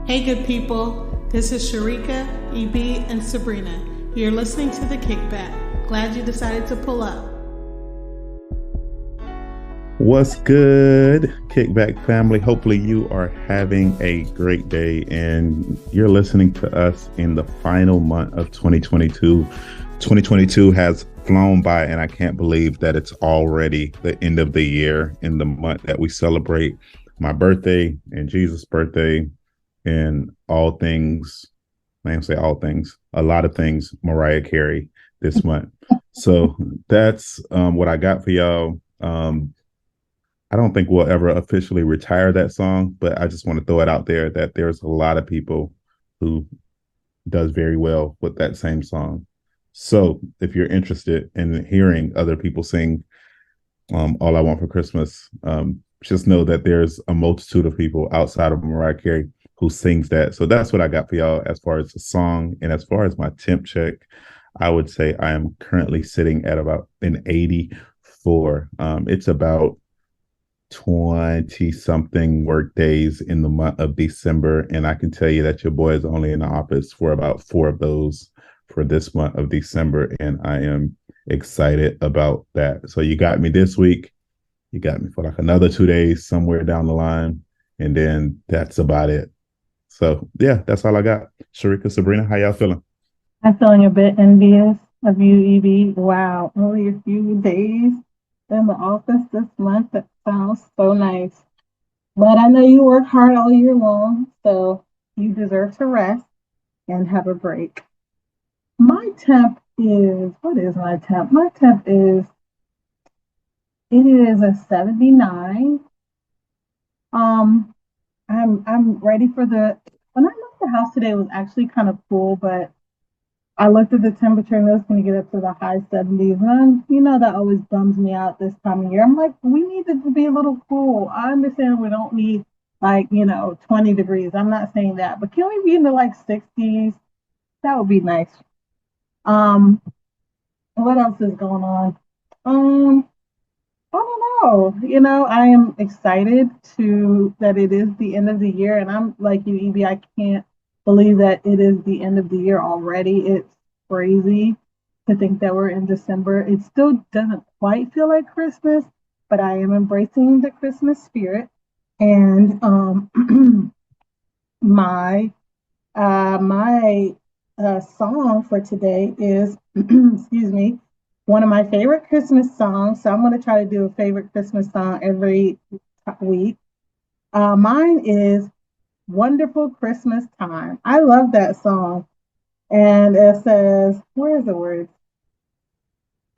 Hey, good people. This is Cherika, EB, and Sabrina. You're listening to The Kickback. Glad you decided to pull up. What's good, Kickback family? Hopefully, you are having a great day and you're listening to us in the final month of 2022. 2022 has flown by, and I can't believe that it's already the end of the year in the month that we celebrate my birthday and Jesus' birthday and all things. I didn't say all things, a lot of things, Mariah Carey this month. So that's what I got for y'all. I don't think we'll ever officially retire that song, but I just want to throw it out there that there's a lot of people who does very well with that same song. So if you're interested in hearing other people sing All I Want for Christmas, just know that there's a multitude of people outside of Mariah Carey who sings that. So that's what I got for y'all as far as the song. And as far as my temp check, I would say I am currently sitting at about an 84. It's about 20 something work days in the month of December. And I can tell you that your boy is only in the office for about 4 of those for this month of December. And I am excited about that. So you got me this week. You got me for like another 2 days somewhere down the line. And then that's about it. So yeah, that's all I got. Cherika, Sabrina, how y'all feeling? I'm feeling a bit envious of you, Evie. Wow, only a few days in the office this month. That sounds so nice. But I know you work hard all year long, so you deserve to rest and have a break. My temp is, what is my temp? My temp is, it is a 79. Um, I'm ready for when I left the house today, it was actually kind of cool, but I looked at the temperature and it was going to get up to the high 70s. And that always bums me out this time of year. I'm like, we need it to be a little cool. I understand we don't need 20 degrees. I'm not saying that, but can we be in the 60s? That would be nice. What else is going on? I don't know. I am excited that it is the end of the year, and I'm like you, Evie. I can't believe that it is the end of the year already. It's crazy to think that we're in December. It still doesn't quite feel like Christmas, but I am embracing the Christmas spirit. And my song for today is, excuse me, one of my favorite Christmas songs. So I'm going to try to do a favorite Christmas song every week. Mine is Wonderful Christmas Time. I love that song. And it says, where's the words?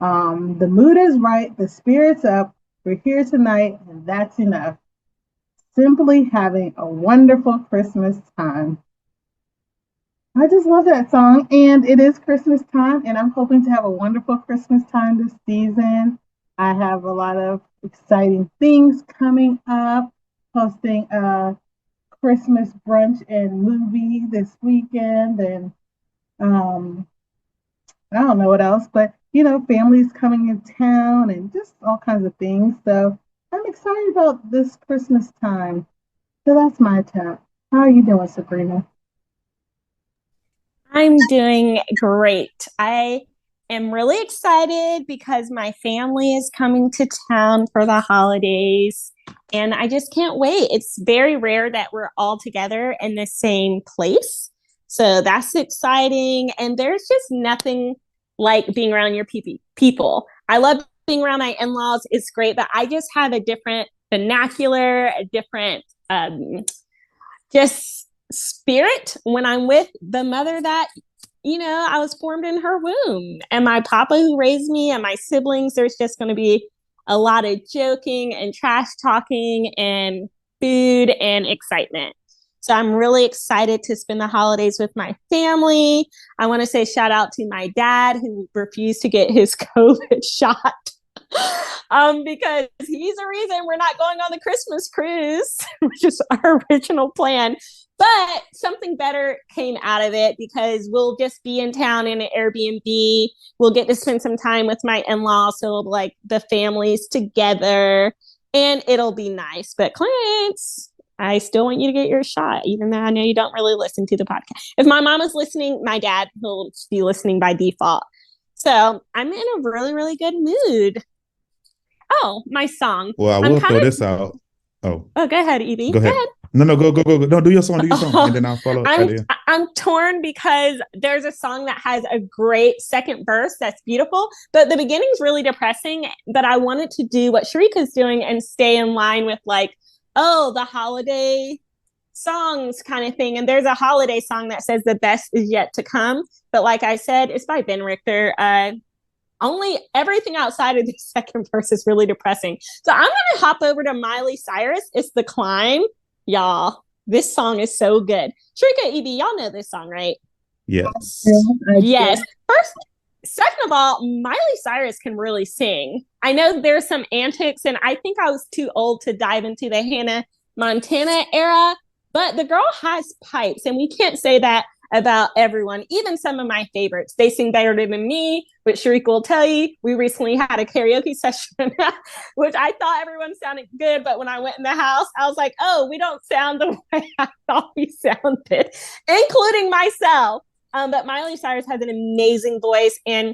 The mood is right, the spirit's up, we're here tonight, and that's enough. Simply having a wonderful Christmas time. I just love that song, and it is Christmas time, and I'm hoping to have a wonderful Christmas time this season. I have a lot of exciting things coming up, hosting a Christmas brunch and movie this weekend, and I don't know what else, but families coming in town and just all kinds of things. So I'm excited about this Christmas time. So that's my tip. How are you doing, Sabrina? I'm doing great. I am really excited because my family is coming to town for the holidays, and I just can't wait. It's very rare that we're all together in the same place. So that's exciting. And there's just nothing like being around your people. I love being around my in-laws. It's great, but I just have a different vernacular, a different just spirit when I'm with the mother that I was formed in her womb, and my papa who raised me, and my siblings. There's just going to be a lot of joking and trash talking and food and excitement. So I'm really excited to spend the holidays with my family. I want to say shout out to my dad who refused to get his COVID shot. Because he's the reason we're not going on the Christmas cruise, which is our original plan. But something better came out of it because we'll just be in town in an Airbnb. We'll get to spend some time with my in-laws. So the families together, and it'll be nice. But Clarence, I still want you to get your shot, even though I know you don't really listen to the podcast. If my mom is listening, my dad will be listening by default. So I'm in a really, really good mood. Oh, my song. Well, I will throw this out. Oh, go ahead, Evie. Go ahead. No, go. No, do your song, and then I'll follow. I'm torn because there's a song that has a great second verse that's beautiful, but the beginning's really depressing. But I wanted to do what Cherika's doing and stay in line with like, oh, the holiday songs kind of thing. And there's a holiday song that says the best is yet to come. But like I said, it's by Ben Richter. Only everything outside of the second verse is really depressing. So I'm going to hop over to Miley Cyrus. It's The Climb. Y'all, this song is so good. Cherika, EB, y'all know this song, right? Yes. Yes. Second of all, Miley Cyrus can really sing. I know there's some antics, and I think I was too old to dive into the Hannah Montana era, but the girl has pipes, and we can't say that about everyone. Even some of my favorites, they sing better than me, which Cherika will tell you. We recently had a karaoke session, which I thought everyone sounded good, but when I went in the house, I was like, oh, we don't sound the way I thought we sounded, including myself. But Miley Cyrus has an amazing voice, and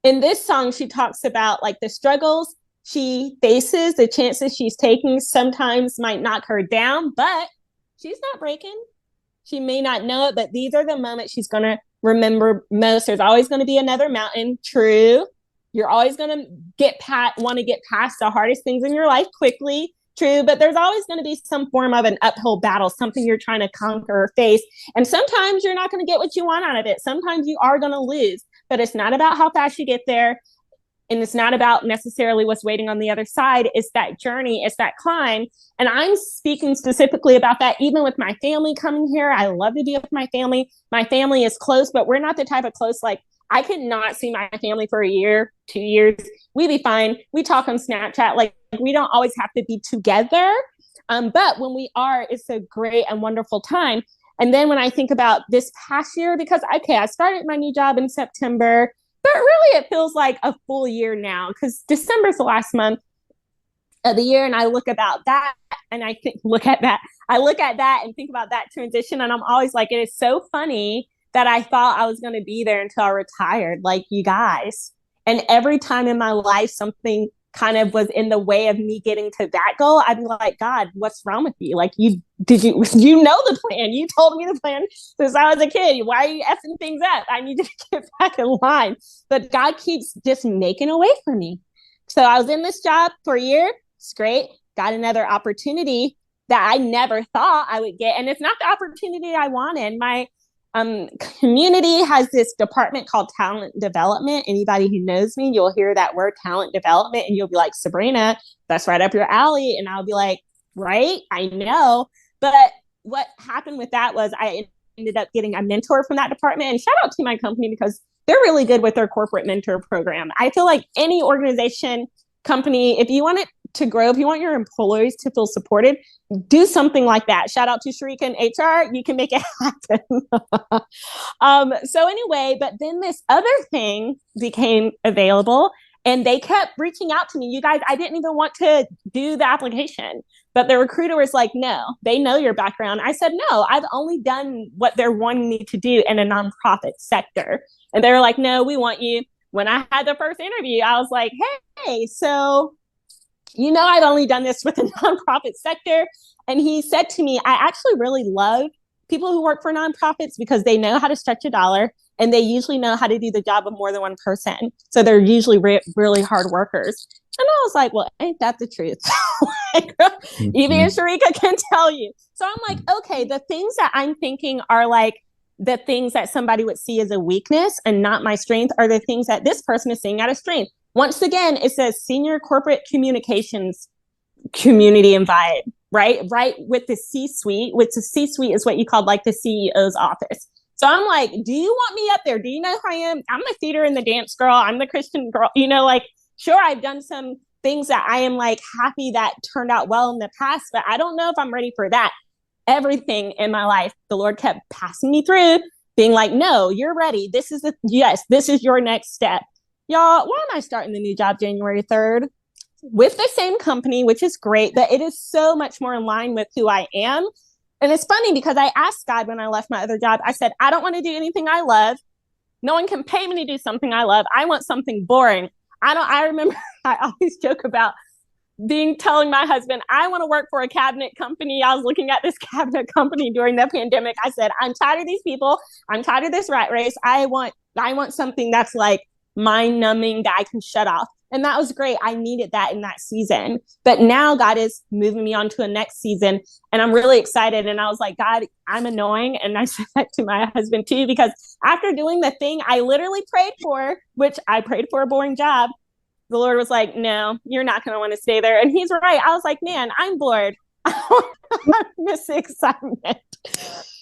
in this song, she talks about like the struggles she faces, the chances she's taking sometimes might knock her down, but she's not breaking. She may not know it, but these are the moments she's going to remember most. There's always going to be another mountain. True. You're always going to want to get past the hardest things in your life quickly. True. But there's always going to be some form of an uphill battle, something you're trying to conquer or face. And sometimes you're not going to get what you want out of it. Sometimes you are going to lose, but it's not about how fast you get there. And it's not about necessarily what's waiting on the other side. It's that journey. It's that climb. And I'm speaking specifically about that even with my family coming here. I love to be with my family. My family is close, but we're not the type of close, like I could not see my family for a year, 2 years. We'd be fine. We talk on Snapchat. Like we don't always have to be together. But when we are, it's a great and wonderful time. And then when I think about this past year, because, okay, I started my new job in September, but really it feels like a full year now because December's the last month of the year. And I look about that and I look at that and think about that transition. And I'm always like, it is so funny that I thought I was going to be there until I retired, like you guys. And every time in my life, something kind of was in the way of me getting to that goal, I'd be like, God, what's wrong with you? Like, you know the plan. You told me the plan since I was a kid. Why are you effing things up? I need to get back in line. But God keeps just making a way for me. So I was in this job for a year. It's great. Got another opportunity that I never thought I would get. And it's not the opportunity I wanted. My community has this department called talent development. Anybody who knows me, you'll hear that word talent development and you'll be like, Sabrina, that's right up your alley. And I'll be like, right, I know. But what happened with that was I ended up getting a mentor from that department. And shout out to my company because they're really good with their corporate mentor program. I feel like any organization, company, if you want it to grow, if you want your employees to feel supported, do something like that. Shout out to Cherika and HR. You can make it happen. So anyway, but then this other thing became available and they kept reaching out to me. You guys, I didn't even want to do the application, but the recruiter was like, no, they know your background. I said, no, I've only done what they're wanting me to do in a nonprofit sector. And they were like, no, we want you. When I had the first interview, I was like, hey, so I've only done this with the nonprofit sector. And he said to me, I actually really love people who work for nonprofits because they know how to stretch a dollar and they usually know how to do the job of more than one person. So they're usually really hard workers. And I was like, well, ain't that the truth? Even Cherika can tell you. So I'm like, okay, the things that I'm thinking are like the things that somebody would see as a weakness and not my strength are the things that this person is seeing as a strength. Once again, it says senior corporate communications community and vibe, right? Right with the C-suite, which the C-suite is what you call like the CEO's office. So I'm like, do you want me up there? Do you know who I am? I'm the theater and the dance girl. I'm the Christian girl. Like, sure, I've done some things that I am like happy that turned out well in the past, but I don't know if I'm ready for that. Everything in my life, the Lord kept passing me through, being like, no, you're ready. This is your next step. Y'all, why am I starting the new job January 3rd? with the same company, which is great, but it is so much more in line with who I am. And it's funny because I asked God when I left my other job, I said, I don't want to do anything I love. No one can pay me to do something I love. I want something boring. I remember I always joke about telling my husband, I want to work for a cabinet company. I was looking at this cabinet company during the pandemic. I said, I'm tired of these people. I'm tired of this rat race. I want something that's like mind numbing that I can shut off. And that was great. I needed that in that season. But now God is moving me on to a next season. And I'm really excited. And I was like, God, I'm annoying. And I said that to my husband too, because after doing the thing I literally prayed for, which I prayed for a boring job, the Lord was like, no, you're not going to want to stay there. And he's right. I was like, man, I'm bored. I miss excitement.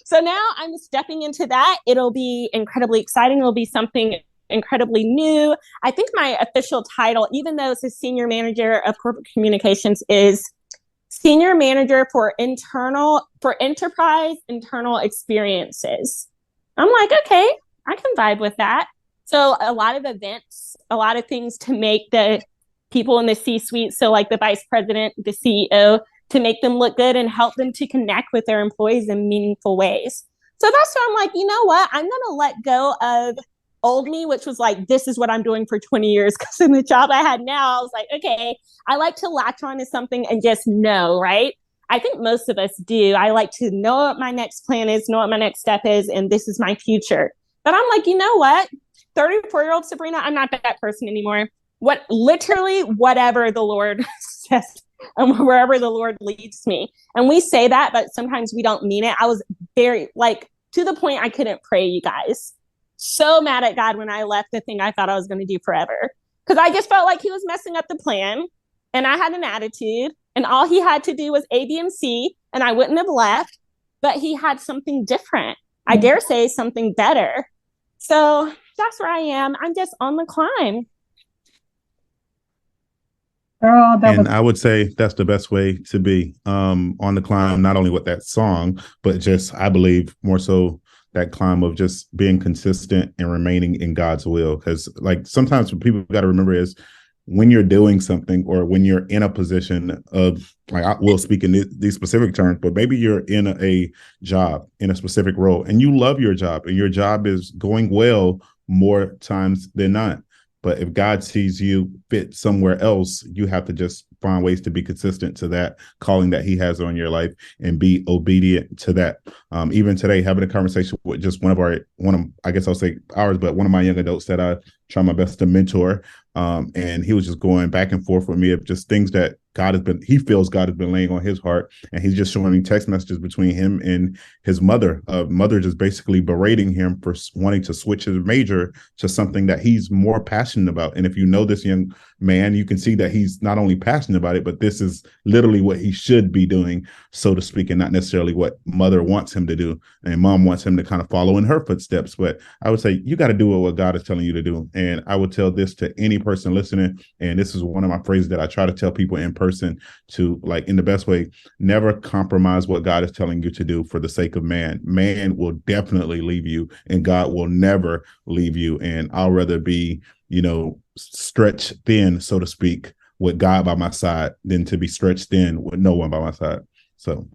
So now I'm stepping into that. It'll be incredibly exciting. It'll be something incredibly new. I think my official title, even though it's a senior manager of corporate communications, is senior manager for enterprise internal experiences. I'm like, okay, I can vibe with that. So a lot of events, a lot of things to make the people in the C-suite, so like the vice president, the CEO, to make them look good and help them to connect with their employees in meaningful ways. So that's where I'm like, you know what? I'm going to let go of old me, which was like, this is what I'm doing for 20 years. Because in the job I had now, I was like, okay, I like to latch on to something and just know, right? I think most of us do. I like to know what my next plan is, know what my next step is, and this is my future. But I'm like, you know what? 34-year-old Sabrina, I'm not that person anymore. Whatever the Lord says and wherever the Lord leads me. And we say that, but sometimes we don't mean it. I was very, to the point I couldn't pray, you guys. So mad at God when I left the thing I thought I was going to do forever. Because I just felt like he was messing up the plan. And I had an attitude. And all he had to do was A, B, and C. And I wouldn't have left. But he had something different. I dare say something better. So that's where I am. I'm just on the climb. Girl, I would say that's the best way to be on the climb, not only with that song, but just, I believe, more so that climb of just being consistent and remaining in God's will. Because like sometimes what people got to remember is when you're doing something or when you're in a position of, like, I will speak in these specific terms, but maybe you're in a job, in a specific role, and you love your job and your job is going well more times than not. But if God sees you fit somewhere else, you have to just find ways to be consistent to that calling that he has on your life and be obedient to that. Even today, having a conversation with just one of I guess I'll say ours, but one of my young adults that I try my best to mentor. And he was just going back and forth with me of just things that he feels God has been laying on his heart. And he's just showing me text messages between him and his mother, mother just basically berating him for wanting to switch his major to something that he's more passionate about. And if you know this young man, you can see that he's not only passionate about it, but this is literally what he should be doing, so to speak, and not necessarily what mother wants him to do. And mom wants him to kind of follow in her footsteps. But I would say you got to do what God is telling you to do. And I would tell this to any person listening. And this is one of my phrases that I try to tell people in person to, like, in the best way, never compromise what God is telling you to do for the sake of man. Man will definitely leave you and God will never leave you. And I'll rather be, stretched thin, so to speak, with God by my side than to be stretched thin with no one by my side. So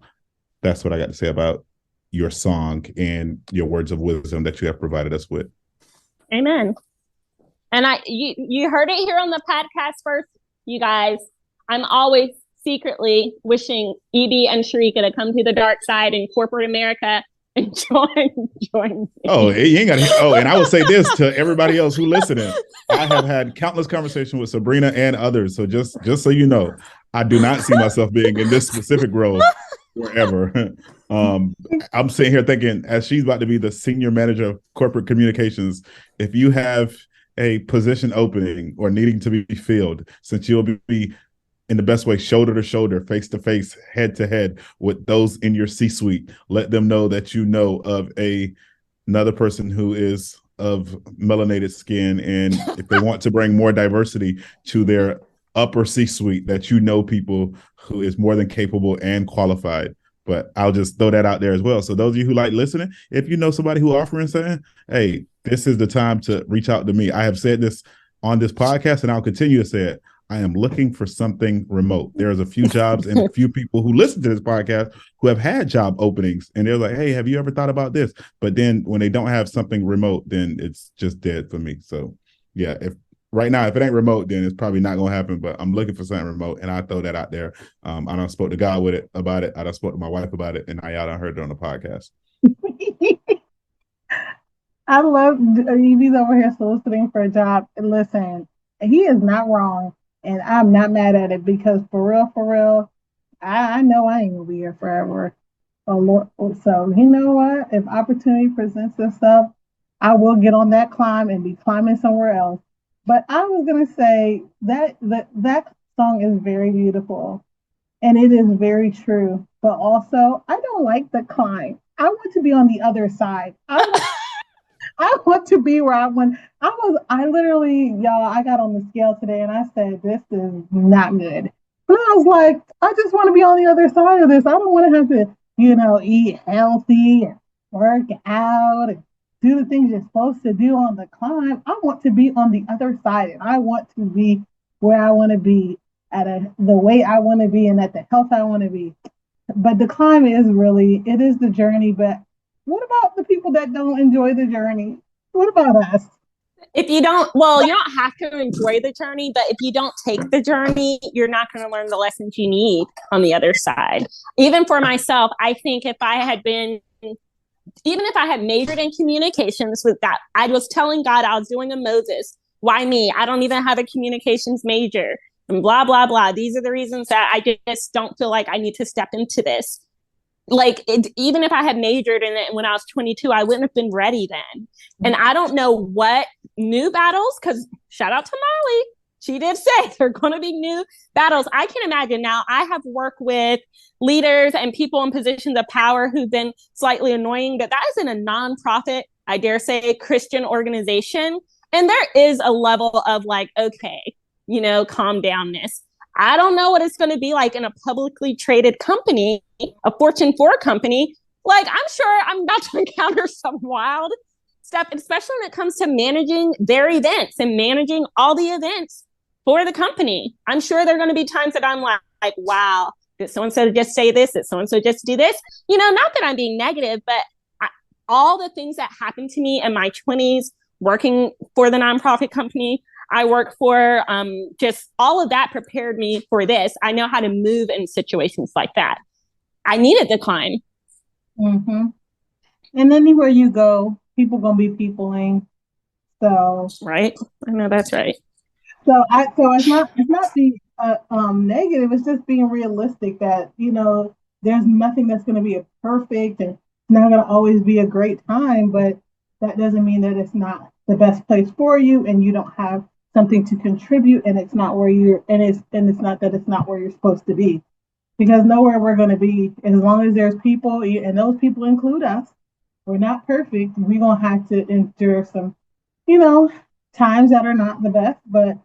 that's what I got to say about your song and your words of wisdom that you have provided us with. Amen. And you heard it here on the podcast first, you guys. I'm always secretly wishing EB and Cherika to come to the dark side in corporate America and join me. Oh, you ain't got to. Oh, and I will say this to everybody else who listening. I have had countless conversations with Sabrina and others. So just so you know, I do not see myself being in this specific role forever. I'm sitting here thinking, as she's about to be the senior manager of corporate communications, if you have a position opening or needing to be filled, since you'll be in the best way, shoulder to shoulder, face to face, head to head with those in your C-suite, let them know that you know of another person who is of melanated skin. And if they want to bring more diversity to their upper C-suite, that you know people who is more than capable and qualified. But I'll just throw that out there as well. So those of you who like listening, if you know somebody who offering saying, hey, this is the time to reach out to me. I have said this on this podcast and I'll continue to say it. I am looking for something remote. There's a few jobs and a few people who listen to this podcast who have had job openings, and they're like, hey, have you ever thought about this? But then when they don't have something remote, then it's just dead for me. So yeah, if right now, if it ain't remote, then it's probably not gonna happen. But I'm looking for something remote, and I throw that out there. I done spoke to God with it about it. I done spoke to my wife about it, and I y'all done heard it on the podcast. I love Evie's over here soliciting for a job. And listen, he is not wrong, and I'm not mad at it because for real, I know I ain't gonna be here forever. Oh Lord, so you know what? If opportunity presents itself, I will get on that climb and be climbing somewhere else. But I was gonna say that song is very beautiful, and it is very true. But also, I don't like the climb. I want to be on the other side. I want to be where I want. I literally, y'all, I got on the scale today and I said, this is not good. But I was like, I just want to be on the other side of this. I don't want to have to, eat healthy and work out and do the things you're supposed to do on the climb. I want to be on the other side, and I want to be where I want to be the way I want to be and at the health I want to be. But the climb it is the journey. But what about the people that don't enjoy the journey? What about us? If you don't, well, you don't have to enjoy the journey, but if you don't take the journey, you're not going to learn the lessons you need on the other side. Even for myself, I think even if I had majored in communications with that, I was telling God I was doing a Moses. Why me? I don't even have a communications major and blah, blah, blah. These are the reasons that I just don't feel like I need to step into this. Even if I had majored in it when I was 22, I wouldn't have been ready then. And I don't know what new battles, because shout out to Molly, she did say there are going to be new battles. I can imagine now. I have worked with leaders and people in positions of power who've been slightly annoying, but that is in a nonprofit, I dare say, Christian organization. And there is a level of okay, calm downness. I don't know what it's going to be like in a publicly traded company, a Fortune 4 company. I'm sure I'm about to encounter some wild stuff, especially when it comes to managing their events and managing all the events for the company. I'm sure there are going to be times that I'm like, wow, did so-and-so just say this? Did so-and-so just do this? Not that I'm being negative, but all the things that happened to me in my 20s working for the nonprofit company I work for, just all of that prepared me for this. I know how to move in situations like that. I needed the climb. Mm-hmm. And anywhere you go, people gonna be peopling. So right, I know that's right. So it's not being negative. It's just being realistic that there's nothing that's going to be a perfect and it's not going to always be a great time. But that doesn't mean that it's not the best place for you, and you don't have something to contribute, and it's not where it's not that it's not where you're supposed to be, because nowhere we're going to be as long as there's people, and those people include us. We're not perfect. We're gonna have to endure some, times that are not the best, but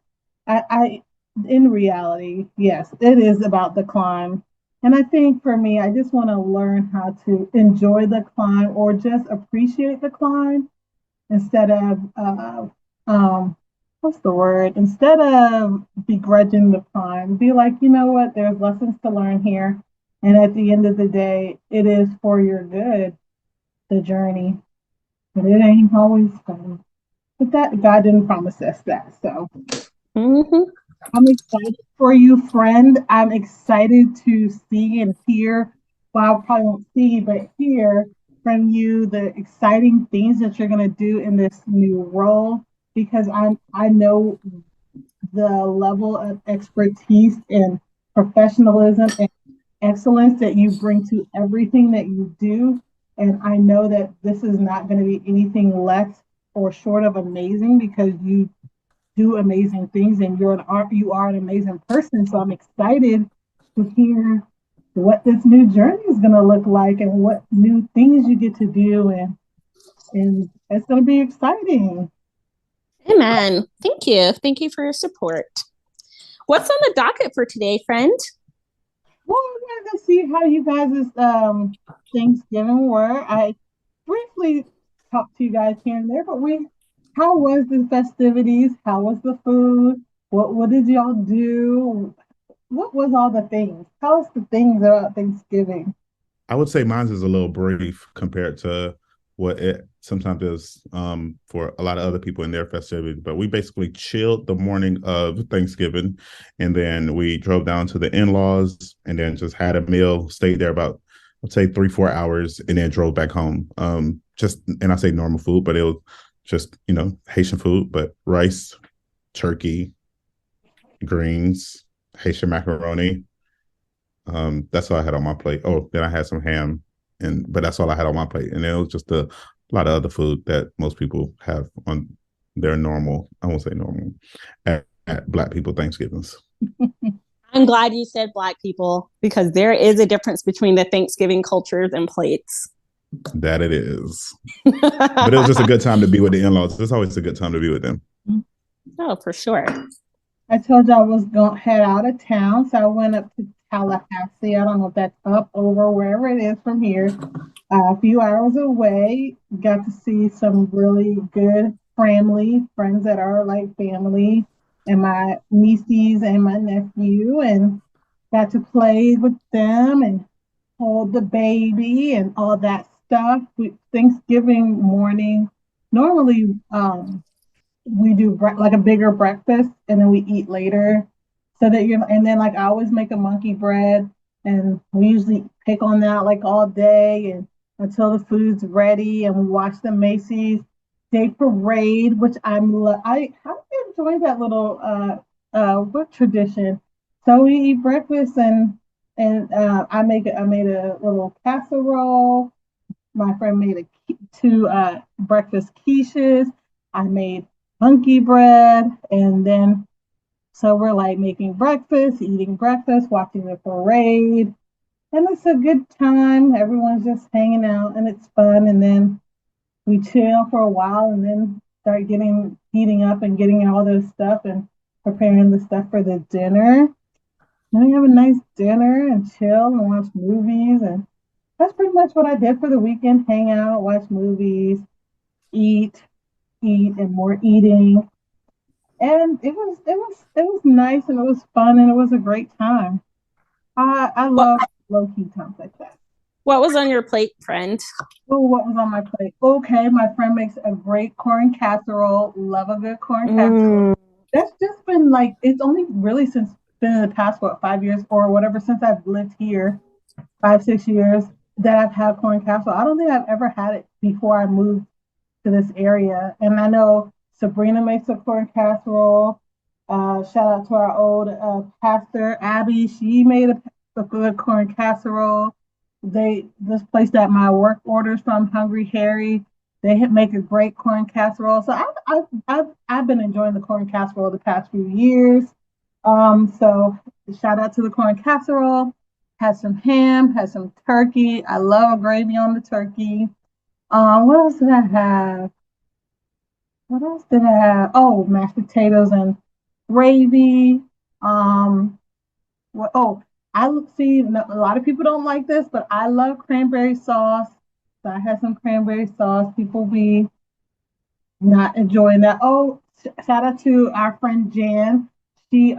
I in reality, yes, it is about the climb. And I think for me, I just want to learn how to enjoy the climb or just appreciate the climb instead of what's the word? Instead of begrudging the climb, be like, you know what, there's lessons to learn here. And at the end of the day, it is for your good, the journey. But it ain't always fun. But that God didn't promise us that. So I'm excited for you, friend. I'm excited to see and hear. Well, I probably won't see, but hear from you the exciting things that you're going to do in this new role, because I know the level of expertise and professionalism and excellence that you bring to everything that you do. And I know that this is not going to be anything less or short of amazing, because you do amazing things and you are an amazing person. So I'm excited to hear what this new journey is going to look like and what new things you get to do. And it's going to be exciting. Amen. Thank you. Thank you for your support. What's on the docket for today, friend? Well, we're going to see how you guys' Thanksgiving were. I briefly talked to you guys here and there, but how was the festivities? How was the food? What did y'all do? What was all the things? Tell us the things about Thanksgiving. I would say mine is a little brief compared to what it sometimes is for a lot of other people in their festivities. But we basically chilled the morning of Thanksgiving, and then we drove down to the in-laws, and then just had a meal, stayed there about, I'd say 3-4 hours, and then drove back home. Just and I say normal food, but it was just Haitian food, but rice, turkey, greens, Haitian macaroni. That's all I had on my plate. Oh, then I had some ham, but that's all I had on my plate. And it was just a lot of other food that most people have on their normal, I won't say normal, at Black people Thanksgivings. I'm glad you said Black people, because there is a difference between the Thanksgiving cultures and plates. That it is. But it was just a good time to be with the in-laws. It's always a good time to be with them. Oh, for sure. I told you I was going to head out of town, so I went up to Tallahassee. I don't know if that's up, over, wherever it is from here. A few hours away. Got to see some really good family, friends that are like family, and my nieces and my nephew, and got to play with them and hold the baby and all that stuff. Thanksgiving morning, normally we do like a bigger breakfast and then we eat later so that and then like I always make a monkey bread and we usually pick on that like all day and until the food's ready and we watch the Macy's Day Parade, which I enjoy that little what tradition. So we eat breakfast and I made a little casserole. My friend made two breakfast quiches. I made monkey bread, and then so we're like making breakfast, eating breakfast, watching the parade, and it's a good time. Everyone's just hanging out, and it's fun. And then we chill for a while, and then start heating up and getting all this stuff and preparing the stuff for the dinner. Then we have a nice dinner and chill and watch movies, and that's pretty much what I did for the weekend. Hang out, watch movies, eat, and more eating. And it was nice and it was fun and it was a great time. I What, love low key times like that. what was on your plate, friend? Oh, what was on my plate? Okay, my friend makes a great corn casserole. Love a good corn casserole. That's just been like it's only really since been in the past 5 years or whatever since I've lived here, 5 6 years that I've had corn casserole. I don't think I've ever had it before I moved to this area. And I know Sabrina makes a corn casserole. Shout out to our old pastor, Abby. She made a good corn casserole. This place that my work orders from, Hungry Harry, they make a great corn casserole. So I've been enjoying the corn casserole the past few years. So shout out to the corn casserole. Had some ham, had some turkey. I love gravy on the turkey. What else did I have? What else did I have? Oh, mashed potatoes and gravy. Um, what? Oh, I see. A lot of people don't like this, but I love cranberry sauce. So I had some cranberry sauce. People be not enjoying that. Oh, shout out to our friend Jan. She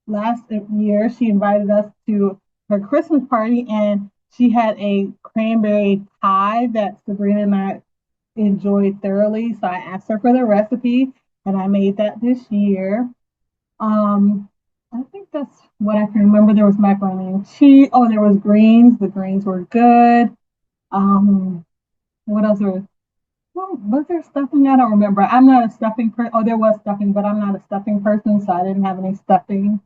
last year she invited us to her Christmas party and she had a cranberry pie that Sabrina and I enjoyed thoroughly. So I asked her for the recipe and I made that this year. Um, I think that's what I can remember. There was macaroni and cheese. Oh, there was greens. The greens were good. Um, what else was there stuffing? I don't remember. I'm not a stuffing person. Oh, there was stuffing, but I'm not a stuffing person, so I didn't have any stuffing.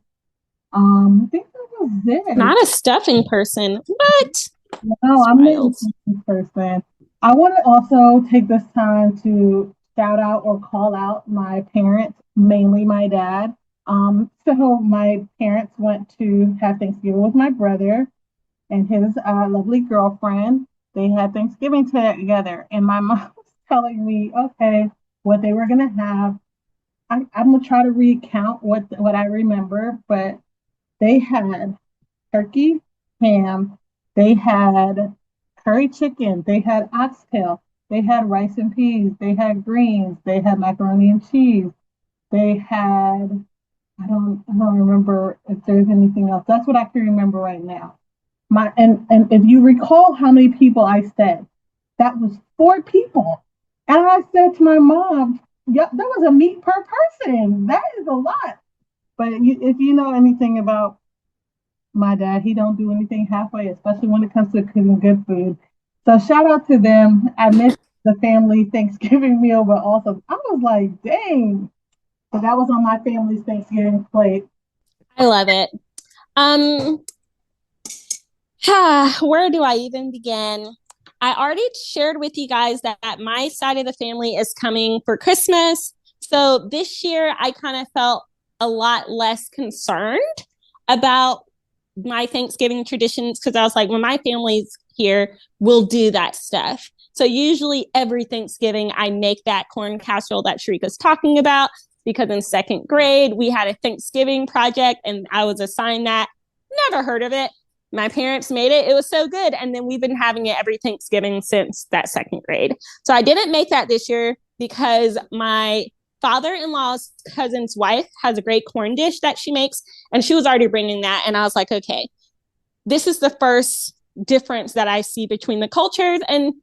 I think that was it. Not a stuffing person. What? No, I'm not a stuffing person. I want to also take this time to shout out or call out my parents, mainly my dad. So my parents went to have Thanksgiving with my brother and his lovely girlfriend. They had Thanksgiving together, and my mom was telling me, okay, what they were gonna have. I'm gonna try to recount what I remember, but they had turkey, ham, they had curry chicken, they had oxtail, they had rice and peas, they had greens, they had macaroni and cheese, they had I don't remember if there's anything else. That's what I can remember right now. And if you recall how many people I said, that was 4 people. And I said to my mom, yep, that was a meat per person. That is a lot. But if you know anything about my dad, he don't do anything halfway, especially when it comes to cooking good food. So shout out to them. I missed the family Thanksgiving meal, but also I was like, dang. So that was on my family's Thanksgiving plate. I love it. Um, where do I even begin? I already shared with you guys that my side of the family is coming for Christmas. So this year I kind of felt a lot less concerned about my Thanksgiving traditions because I was like, when my family's here, we'll do that stuff. So usually every Thanksgiving, I make that corn casserole that Cherika's talking about because in second grade, we had a Thanksgiving project and I was assigned that. Never heard of it. My parents made it. It was so good. And then we've been having it every Thanksgiving since that second grade. So I didn't make that this year because my father-in-law's cousin's wife has a great corn dish that she makes. And she was already bringing that. And I was like, okay, this is the first difference that I see between the cultures. And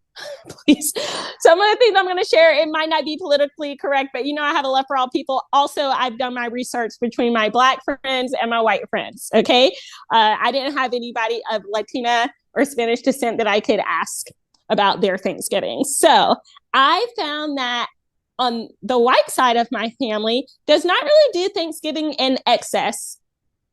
please, some of the things I'm going to share, it might not be politically correct, but I have a love for all people. Also, I've done my research between my Black friends and my white friends. Okay. I didn't have anybody of Latina or Spanish descent that I could ask about their Thanksgiving. So I found that on the white side of my family does not really do Thanksgiving in excess.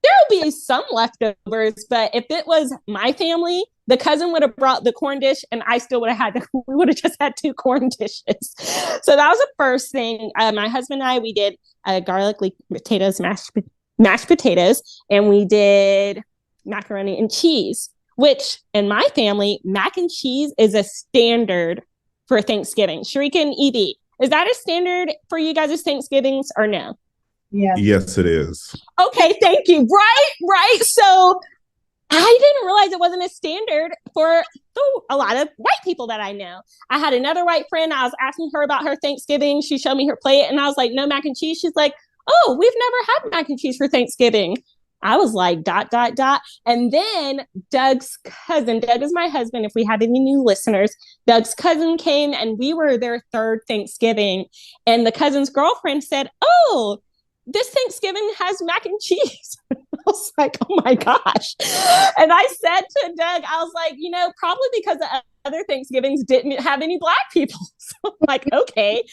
There will be some leftovers, but if it was my family, the cousin would have brought the corn dish and I still would have had, we would have just had 2 corn dishes. So that was the first thing. My husband and I, we did garlic potatoes, mashed potatoes, and we did macaroni and cheese, which in my family, mac and cheese is a standard for Thanksgiving. Cherika and EB, is that a standard for you guys' Thanksgivings or no? Yes, it is. Okay, thank you. Right. So I didn't realize it wasn't a standard for a lot of white people that I know. I had another white friend. I was asking her about her Thanksgiving. She showed me her plate and I was like, no mac and cheese. She's like, oh, we've never had mac and cheese for Thanksgiving. I was like, ... And then Doug's cousin, Doug is my husband, if we have any new listeners, Doug's cousin came and we were their third Thanksgiving. And the cousin's girlfriend said, oh, this Thanksgiving has mac and cheese. I was like, oh my gosh. And I said to Doug, I was like, probably because the other Thanksgivings didn't have any Black people. So I'm like, okay.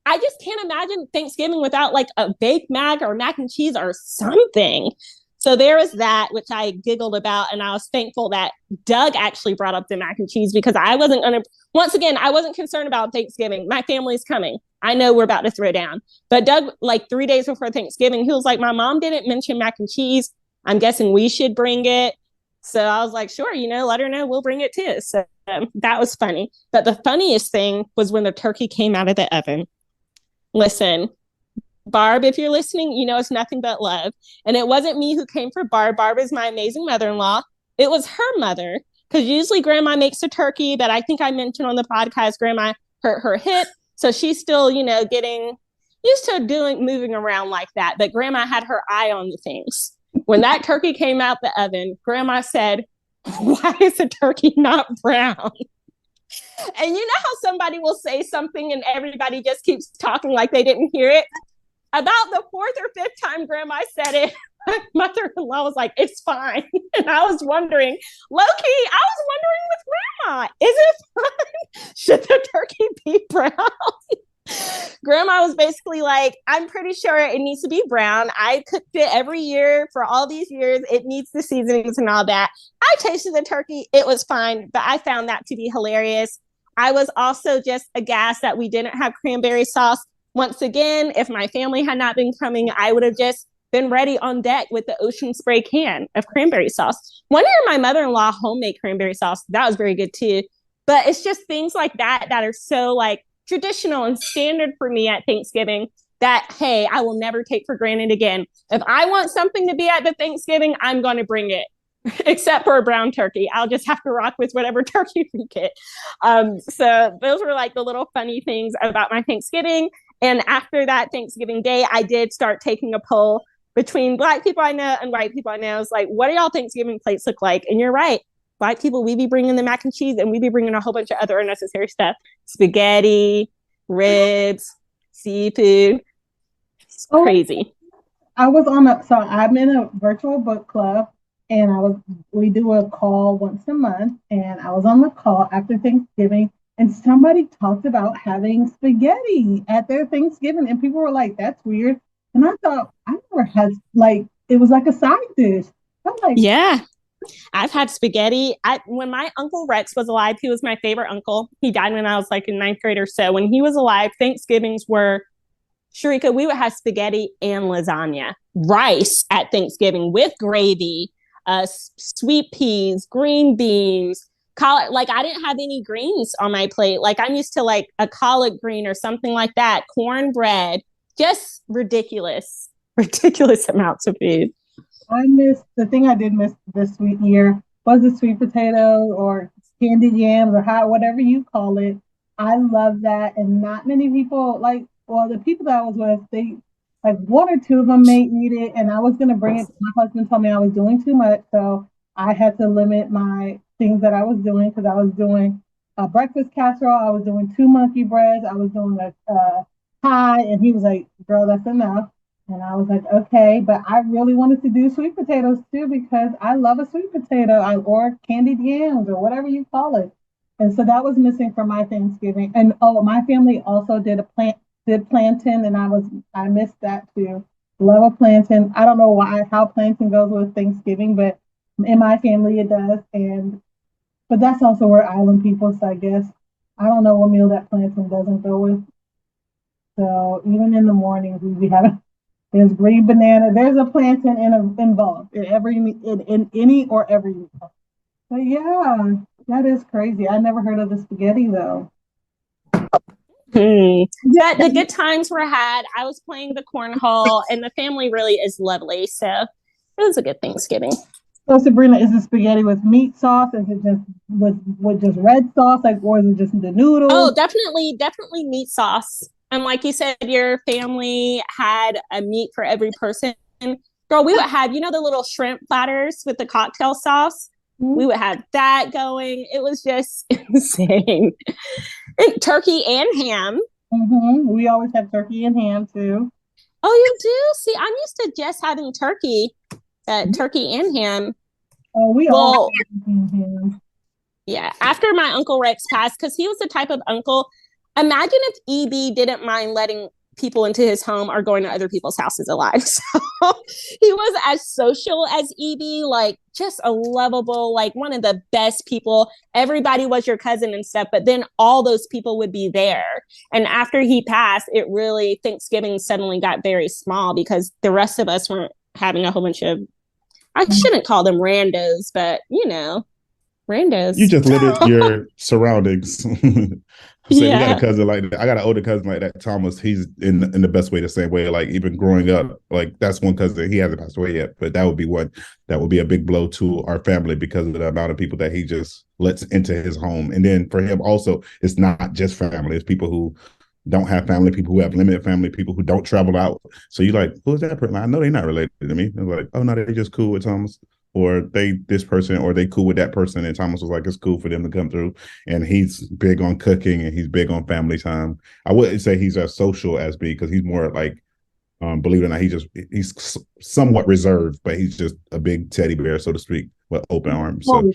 I just can't imagine Thanksgiving without like a baked mac or mac and cheese or something. So there was that, which I giggled about. And I was thankful that Doug actually brought up the mac and cheese because I wasn't going to, once again, I wasn't concerned about Thanksgiving. My family's coming. I know we're about to throw down. But Doug, like 3 days before Thanksgiving, he was like, my mom didn't mention mac and cheese. I'm guessing we should bring it. So I was like, sure, let her know. We'll bring it too. So that was funny. But the funniest thing was when the turkey came out of the oven. Listen, Barb, if you're listening, it's nothing but love. And it wasn't me who came for Barb. Barb is my amazing mother-in-law. It was her mother. Because usually grandma makes a turkey, but I think I mentioned on the podcast, grandma hurt her hip. So she's still, getting used to moving around like that. But grandma had her eye on the things. When that turkey came out the oven, grandma said, why is the turkey not brown? And you know how somebody will say something and everybody just keeps talking like they didn't hear it? About the 4th or 5th time grandma said it, my mother-in-law was like, it's fine. And I was wondering, low-key, I was wondering with grandma, is it fine? Should the turkey be brown? Grandma was basically like, I'm pretty sure it needs to be brown. I cooked it every year for all these years. It needs the seasonings and all that. I tasted the turkey. It was fine, but I found that to be hilarious. I was also just aghast that we didn't have cranberry sauce. Once again, if my family had not been coming, I would have just been ready on deck with the ocean spray can of cranberry sauce. One year, my mother-in-law homemade cranberry sauce. That was very good too. But it's just things like that that are so like traditional and standard for me at Thanksgiving that, hey, I will never take for granted again. If I want something to be at the Thanksgiving, I'm going to bring it. Except for a brown turkey. I'll just have to rock with whatever turkey we get. So those were like the little funny things about my Thanksgiving. And after that Thanksgiving day, I did start taking a poll between Black people I know and white people I know is like, what do y'all Thanksgiving plates look like? And you're right. Black people, we be bringing the mac and cheese, and we be bringing a whole bunch of other unnecessary stuff. Spaghetti, ribs, seafood. It's crazy. I'm in a virtual book club, and we do a call once a month, and I was on the call after Thanksgiving, and somebody talked about having spaghetti at their Thanksgiving, and people were like, "That's weird." And I thought, I never had, like, it was like a side dish. I'm like, yeah, I've had spaghetti. When my Uncle Rex was alive, he was my favorite uncle. He died when I was like in ninth grade or so. When he was alive, Thanksgivings were, Cherika, we would have spaghetti and lasagna, rice at Thanksgiving with gravy, sweet peas, green beans, collard. Like, I didn't have any greens on my plate. Like, I'm used to like a collard green or something like that, cornbread, just ridiculous amounts of food. The thing I did miss this sweet year was the sweet potato or candied yams or whatever you call it. I love that. And not many people the people that I was with, they like one or two of them may eat it. And I was going to bring it. My husband told me I was doing too much. So I had to limit my things that I was doing because I was doing a breakfast casserole. I was doing 2 monkey breads. I was doing a pie. And he was like, "Girl, that's enough." And I was like, okay, but I really wanted to do sweet potatoes too because I love a sweet potato or candied yams or whatever you call it. And so that was missing from my Thanksgiving. And my family also did plantain, and I missed that too. Love a plantain. I don't know how plantain goes with Thanksgiving, but in my family it does. But that's also where island people, so I guess I don't know what meal that plantain doesn't go with. So even in the mornings we have. There's green banana. There's a plantain involved in any or every meal. But yeah, that is crazy. I never heard of the spaghetti though. The good times were had. I was playing the cornhole, and the family really is lovely. So it was a good Thanksgiving. So Sabrina, is the spaghetti with meat sauce? Is it just with just red sauce, or is it just the noodles? Oh, definitely meat sauce. And like you said, your family had a meat for every person. Girl, we would have, the little shrimp platters with the cocktail sauce. Mm-hmm. We would have that going. It was just insane. And turkey and ham. Mm-hmm. We always have turkey and ham too. Oh, you do? See, I'm used to just having turkey and ham. Oh, we all have turkey and ham. Yeah. After my Uncle Rex passed, because he was the type of uncle. Imagine if EB didn't mind letting people into his home or going to other people's houses alive. So he was as social as EB, like just a lovable, like one of the best people. Everybody was your cousin and stuff, but then all those people would be there. And after he passed, Thanksgiving suddenly got very small because the rest of us weren't having a whole bunch of, I shouldn't call them randos, but randos. You just limited your surroundings. We got a cousin like that. I got an older cousin like that, Thomas. He's in the best way, the same way. Like even growing up, like that's one cousin. He hasn't passed away yet, but that would be one that would be a big blow to our family because of the amount of people that he just lets into his home. And then for him also, it's not just family. It's people who don't have family, people who have limited family, people who don't travel out. So you're like, who's that person? I know they're not related to me. They're like, oh no, they're just cool with Thomas. Or they cool with that person, and Thomas was like, it's cool for them to come through. And he's big on cooking and he's big on family time. I wouldn't say he's as social as me because he's more like, believe it or not, he's somewhat reserved, but he's just a big teddy bear, so to speak, with open arms. So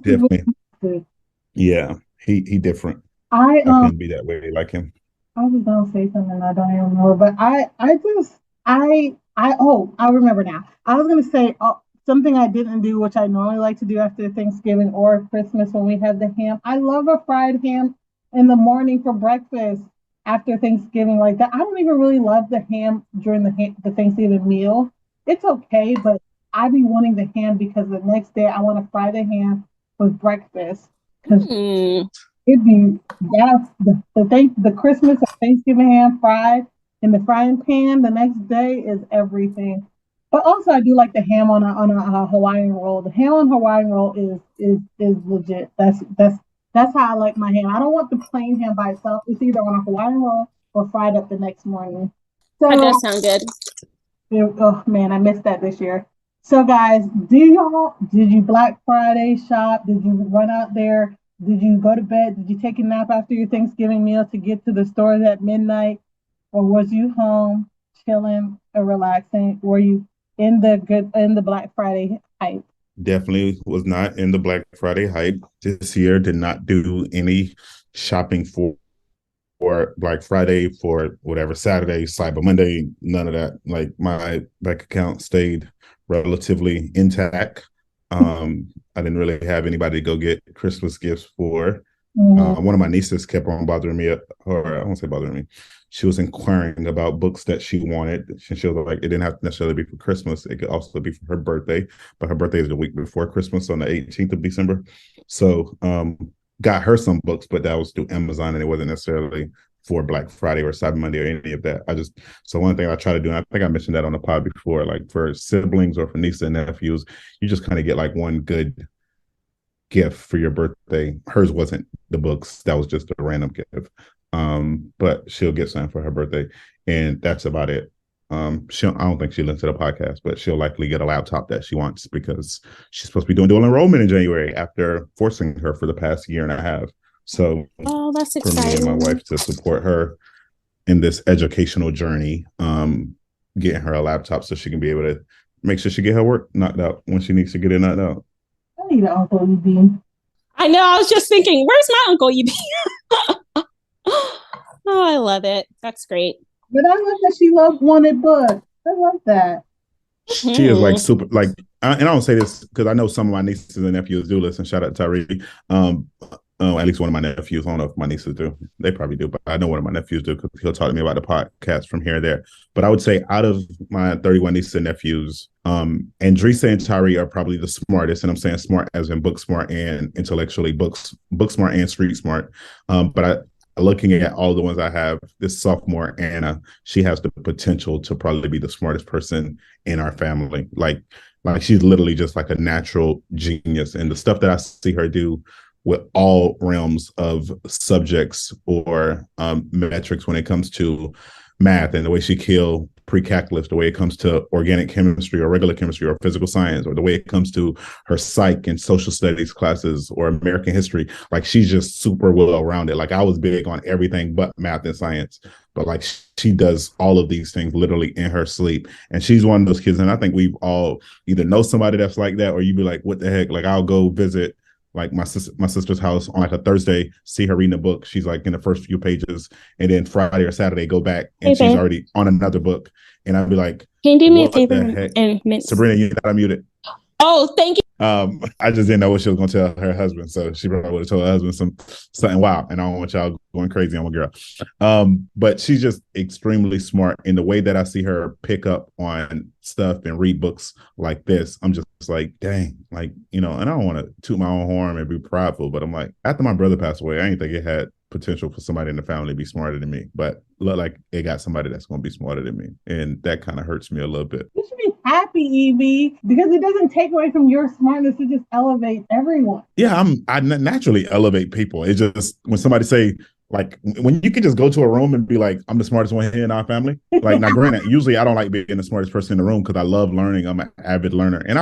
definitely, yeah, he different. I couldn't be that way like him. I was gonna say something I don't even remember, but I remember now. I was gonna say. Something I didn't do, which I normally like to do after Thanksgiving or Christmas when we have the ham. I love a fried ham in the morning for breakfast after Thanksgiving like that. I don't even really love the ham during the Thanksgiving meal. It's okay, but I be wanting the ham because the next day I want to fry the ham with breakfast. Because it'd be the Christmas or Thanksgiving ham fried in the frying pan the next day is everything. But also, I do like the ham on a Hawaiian roll. The ham on Hawaiian roll is legit. That's how I like my ham. I don't want the plain ham by itself. It's either on a Hawaiian roll or fried up the next morning. So, that does sound good. Oh man, I missed that this year. So guys, did you Black Friday shop? Did you run out there? Did you go to bed? Did you take a nap after your Thanksgiving meal to get to the stores at midnight? Or was you home chilling or relaxing? Were you in the Black Friday hype? Definitely was not in the Black Friday hype this year. Did not do any shopping for Black Friday, for whatever Saturday, Cyber Monday, none of that. Like my bank account stayed relatively intact. I didn't really have anybody to go get Christmas gifts for. One of my nieces kept on bothering me, or I won't say bothering me. She was inquiring about books that she wanted. She was like, it didn't have to necessarily be for Christmas. It could also be for her birthday, but her birthday is the week before Christmas on the 18th of December. So got her some books, but that was through Amazon and it wasn't necessarily for Black Friday or Cyber Monday or any of that. So one thing I try to do, and I think I mentioned that on the pod before, like for siblings or for nieces and nephews, you just kind of get like one good gift for your birthday. Hers wasn't the books, that was just a random gift. But she'll get something for her birthday, and that's about it. I don't think she listens to the podcast, but she'll likely get a laptop that she wants because she's supposed to be doing dual enrollment in January after forcing her for the past year and a half. So that's for exciting. me and my wife to support her in this educational journey, getting her a laptop so she can be able to make sure she get her work knocked out when she needs to get it knocked out. I need an Uncle EB. I know. I was just thinking, where's my Uncle EB? Oh, I love it. That's great. But I love that she wanted books. I love that. She is like super, like, and I don't say this because I know some of my nieces and nephews do listen. Shout out to Tyree. At least one of my nephews. I don't know if my nieces do. They probably do, but I know one of my nephews do because he'll talk to me about the podcast from here and there. But I would say out of my 31 nieces and nephews, Andresa and Tyree are probably the smartest, and I'm saying smart as in book smart and intellectually book smart and street smart. But looking at all the ones I have, this sophomore Anna, she has the potential to probably be the smartest person in our family. Like she's literally just like a natural genius, and the stuff that I see her do with all realms of subjects or metrics when it comes to math, and the way she killed pre-calculus, the way it comes to organic chemistry or regular chemistry or physical science, or the way it comes to her psych and social studies classes or American history. Like she's just super well-rounded. Like I was big on everything but math and science, but like she does all of these things literally in her sleep. And she's one of those kids, and I think we've all either know somebody that's like that, or you'd be like, what the heck? Like I'll go visit like my sister's house on like a Thursday, see her reading a book. She's like in the first few pages, and then Friday or Saturday go back and she's already on another book. And I'd be like, can you do me a favor? And Sabrina, you're not unmuted. Oh, thank you. I just didn't know what she was going to tell her husband, so she probably would have told her husband something wild, and I don't want y'all going crazy on my girl. But she's just extremely smart in the way that I see her pick up on stuff and read books like this. I'm just like, dang, like, you know, and I don't want to toot my own horn and be prideful, but I'm like, after my brother passed away, I didn't think it had potential for somebody in the family to be smarter than me, but look like it got somebody that's going to be smarter than me, and that kind of hurts me a little bit. You should be happy, EB, because it doesn't take away from your smartness. It just elevates everyone. Yeah, I naturally elevate people. It's just when somebody say, like, when you can just go to a room and be like, I'm the smartest one here in our family. Like, now granted, usually I don't like being the smartest person in the room because I love learning. I'm an avid learner. And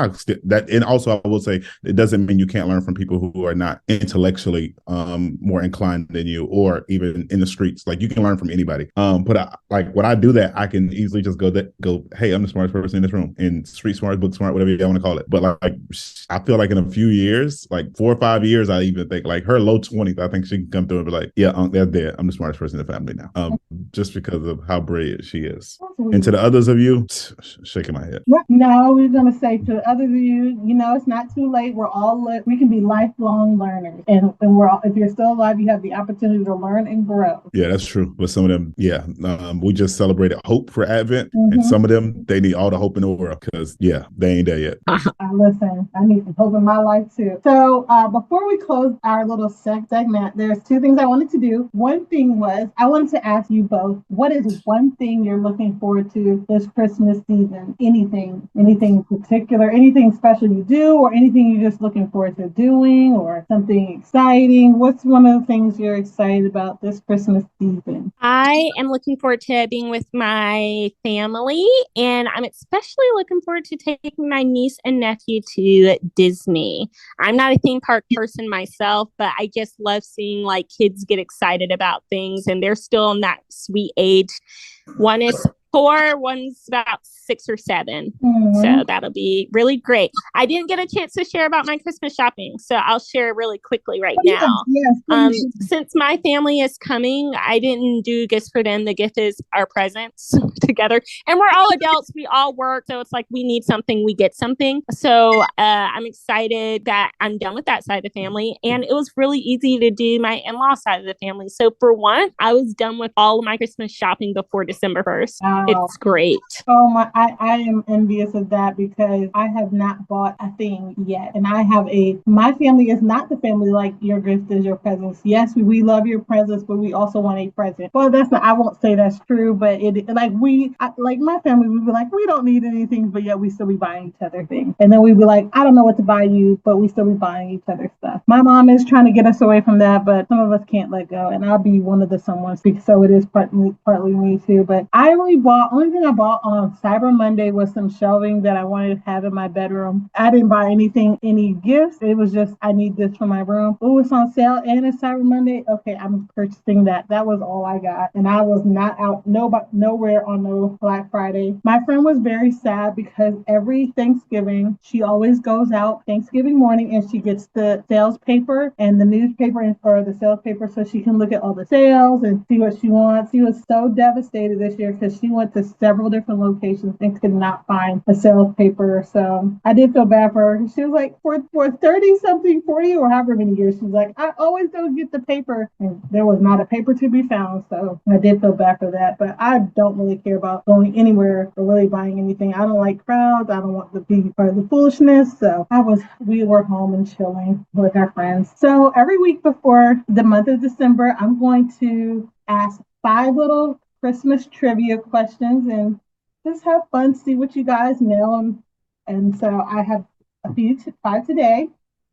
also I will say it doesn't mean you can't learn from people who are not intellectually more inclined than you, or even in the streets. Like you can learn from anybody. But when I do that, I can easily just go, hey, I'm the smartest person in this room, and street smart, book smart, whatever you want to call it. But like I feel like in a few years, like 4 or 5 years, I even think like her low 20s, I think she can come through and be like, yeah, they're there. I'm the smartest person in the family now, just because of how brilliant she is. And to the others of you, shaking my head. No, we're going to say to the others of you, you know, it's not too late. We're all we can be lifelong learners, and we're all, if you're still alive, you have the opportunity to learn and grow. Yeah, that's true. But some of them, we just celebrated hope for Advent, and some of them, they need all the hope in the world because they ain't there yet. Listen, I need some hope in my life too. So before we close our little segment, there's 2 things I wanted to do. you, one thing was, I wanted to ask you both, what is one thing you're looking forward to this Christmas season? Anything particular, anything special you do, or anything you're just looking forward to doing, or something exciting? What's one of the things you're excited about this Christmas season? I am looking forward to being with my family, and I'm especially looking forward to taking my niece and nephew to Disney. I'm not a theme park person myself, but I just love seeing like kids get excited about things, and they're still in that sweet age. One is 4, one's about 6 or 7. So that'll be really great. I didn't get a chance to share about my Christmas shopping, so I'll share really quickly right now. Yes. Since my family is coming, I didn't do gifts for them. The gift is our presents together. And we're all adults. We all work. So it's like we need something, we get something. So I'm excited that I'm done with that side of the family. And it was really easy to do my in-law side of the family. So for one, I was done with all of my Christmas shopping before December 1st. Wow. It's great. Oh my, I am envious of that because I have not bought a thing yet. And my family is not the family like your gift is your presents. Yes, we love your presents, but we also want a present. Well, I won't say that's true, but like my family, we'd be like, we don't need anything, but yet we still be buying each other things. And then we'd be like, I don't know what to buy you, but we still be buying each other stuff. My mom is trying to get us away from that, but some of us can't let go. And I'll be one of the someones, so it is partly me too. But only thing I bought on Cyber Monday was some shelving that I wanted to have in my bedroom. I didn't buy any gifts. It was just, I need this for my room. Oh, it's on sale and it's Cyber Monday. Okay, I'm purchasing that. That was all I got. And I was not out nowhere on no Black Friday. My friend was very sad because every Thanksgiving, she always goes out Thanksgiving morning and she gets the sales paper and the newspaper or the sales paper so she can look at all the sales and see what she wants. She was so devastated this year because she went to several different locations and could not find a sales paper. So I did feel bad for her. She was like, for 30 something, 40 or however many years, she's like, I always go get the paper. And there was not a paper to be found. So I did feel bad for that. But I don't really care about going anywhere or really buying anything. I don't like crowds. I don't want to be part of the foolishness. So we were home and chilling with our friends. So every week before the month of December, I'm going to ask 5 little Christmas trivia questions and just have fun, see what you guys know. And so I have 5 today.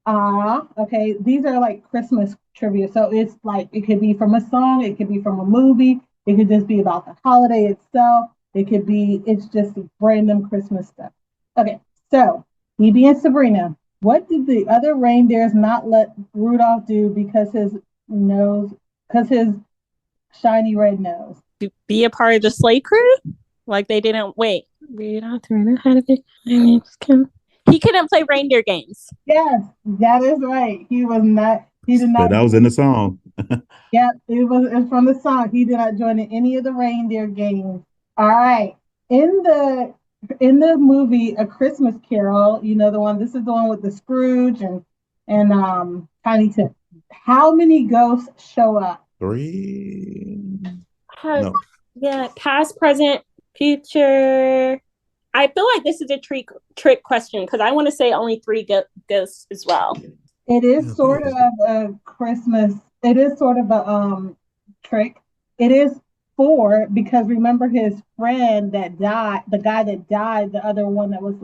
Okay, these are like Christmas trivia. So it's like, it could be from a song, it could be from a movie, it could just be about the holiday itself. It's just random Christmas stuff. Okay, so Evie and Sabrina, what did the other reindeers not let Rudolph do because his shiny red nose? Be a part of the sleigh crew? Like they didn't wait. Rudolph the Red-Nosed Reindeer. He couldn't play reindeer games. Yes, that is right. He was not. He did not. But that was in the song. Yep, it's from the song. He did not join in any of the reindeer games. All right. In the movie A Christmas Carol, this is the one with the Scrooge and Tiny Tim. How many ghosts show up? 3. No. Yeah, past, present, future. I feel like this is a trick question because I want to say only 3 ghosts as well. It is sort of a Christmas. It is sort of a trick. It is 4 because remember his friend that died, the guy that died, the other one that was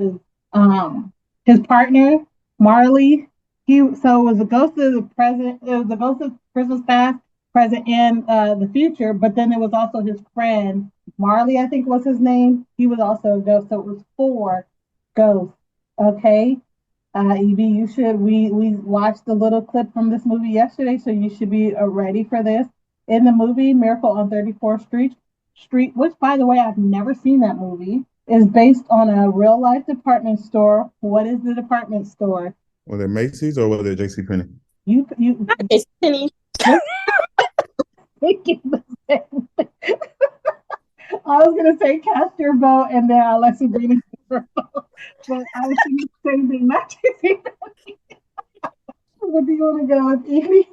his partner, Marley. So it was a ghost of the present. It was a ghost of Christmas past, present, and the future. But then it was also his friend Marley, I think was his name. He was also a ghost. So it was 4 ghosts. Okay. Evie, we watched a little clip from this movie yesterday, so you should be ready for this. In the movie Miracle on 34th Street, which by the way, I've never seen that movie, is based on a real life department store. What is the department store? Was it Macy's or was it JCPenney? JCPenney. I was going to say cast your vote and then I'll let Sabrina cast her vote. But I was thinking the same thing, not JCPenney. What do you want to go with, Evie?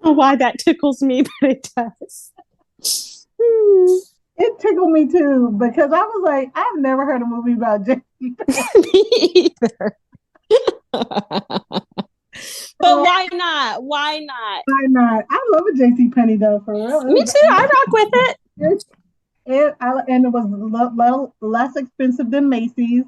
Why that tickles me, but it does. It tickled me too because I was like, I've never heard a movie about JCPenney. Me either. But why not? Why not? Why not? I love a JCPenney though, for real. Me too. I rock with it. And it was less expensive than Macy's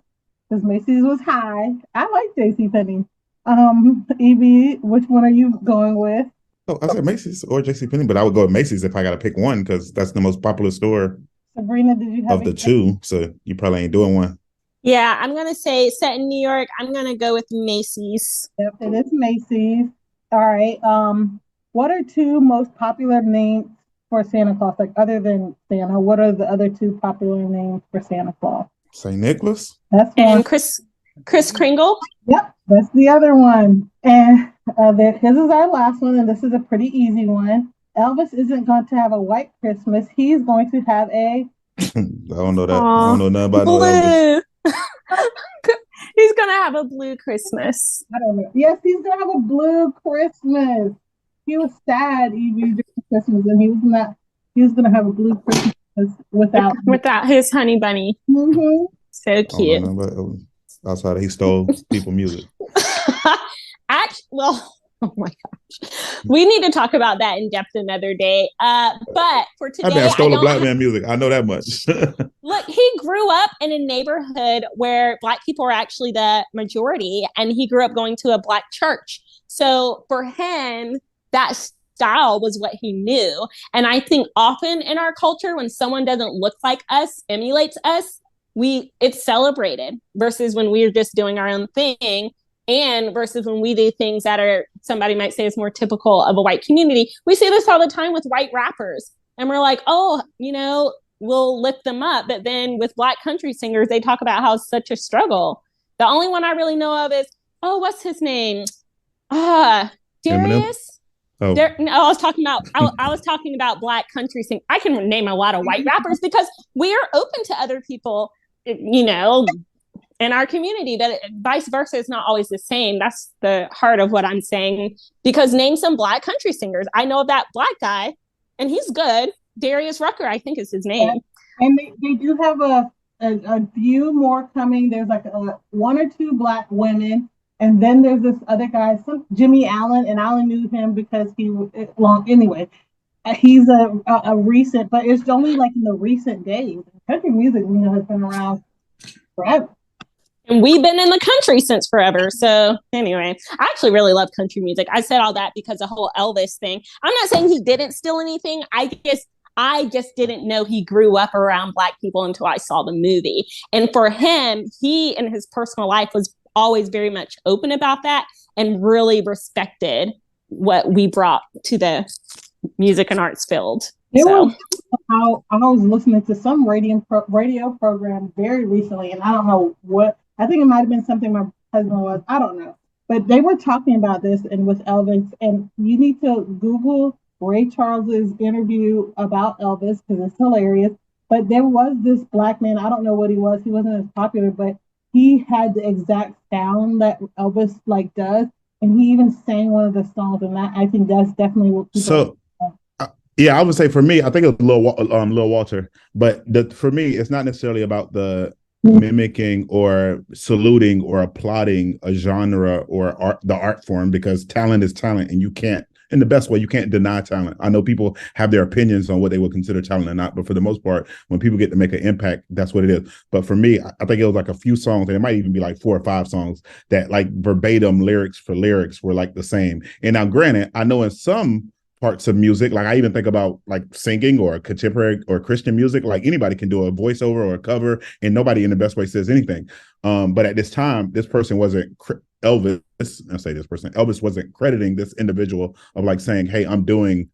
because Macy's was high. I like JCPenney. EB, which one are you going with? Oh, I said Macy's or JCPenney, but I would go with Macy's if I got to pick one because that's the most popular store Sabrina, did you have of the two. So you probably ain't doing one. Yeah, I'm going to say set in New York. I'm going to go with Macy's. Yep, it is Macy's. All right. What are two most popular names for Santa Claus? Like other than Santa, what are the other two popular names for Santa Claus? St. Nicholas. That's And one. Chris Kringle. Yep, that's the other one. And this is our last one, and this is a pretty easy one. Elvis isn't going to have a white Christmas. He's going to have a... I don't know that. I don't know nothing about no Elvis. He's going to have a blue Christmas. I don't know. Yes, he's going to have a blue Christmas. He was sad during Christmas, and he was going to have a blue Christmas without his honey bunny. Mm-hmm. So cute. Outside, he stole people's music. Oh my gosh, we need to talk about that in depth another day. But for today, I stole a black man music. I know that much. Look, he grew up in a neighborhood where Black people are actually the majority, and he grew up going to a Black church. So for him, that style was what he knew. And I think often in our culture, when someone doesn't look like us, emulates us, it's celebrated versus when we're just doing our own thing, and versus when we do things that are, somebody might say, is more typical of a white community. We see this all the time with white rappers, and we're like, oh, we'll lift them up. But then with Black country singers, they talk about how it's such a struggle. The only one I really know of is, what's his name? Darius. Oh. No, I was talking about Black country singers. I can name a lot of white rappers because we are open to other people, in our community, but vice versa is not always the same. That's the heart of what I'm saying. Because name some Black country singers. I know of that Black guy, and he's good. Darius Rucker, I think is his name. And they do have a few more coming. There's like one or two Black women. And then there's this other guy, Jimmy Allen, and I only knew him because anyway. He's a recent, but it's only like in the recent days. Country music, has been around forever. And we've been in the country since forever. So anyway, I actually really love country music. I said all that because the whole Elvis thing. I'm not saying he didn't steal anything. I just didn't know he grew up around Black people until I saw the movie. And for him, he in his personal life was always very much open about that and really respected what we brought to the music and arts field. I was listening to some radio program very recently, and I don't know what, I think it might have been something my husband was, I don't know. But they were talking about this and with Elvis, and you need to Google Ray Charles's interview about Elvis because it's hilarious. But there was this Black man, I don't know what he wasn't as popular, but he had the exact sound that Elvis does, and he even sang one of the songs, and I think that's definitely what people. Yeah, I would say for me, I think it was Lil Walter, but for me, it's not necessarily about the mimicking or saluting or applauding a genre or the art form, because talent is talent, and you can't, in the best way, you can't deny talent. I know people have their opinions on what they would consider talent or not, but for the most part, when people get to make an impact, that's what it is. But for me, I think it was like a few songs, and it might even be like 4 or 5 songs that verbatim lyrics for lyrics were the same. And now granted, I know in some parts of music, I even think about singing or contemporary or Christian music, anybody can do a voiceover or a cover, and nobody in the best way says anything. But at this time, this person wasn't Elvis. I say this person, Elvis wasn't crediting this individual of saying, "Hey, I'm doing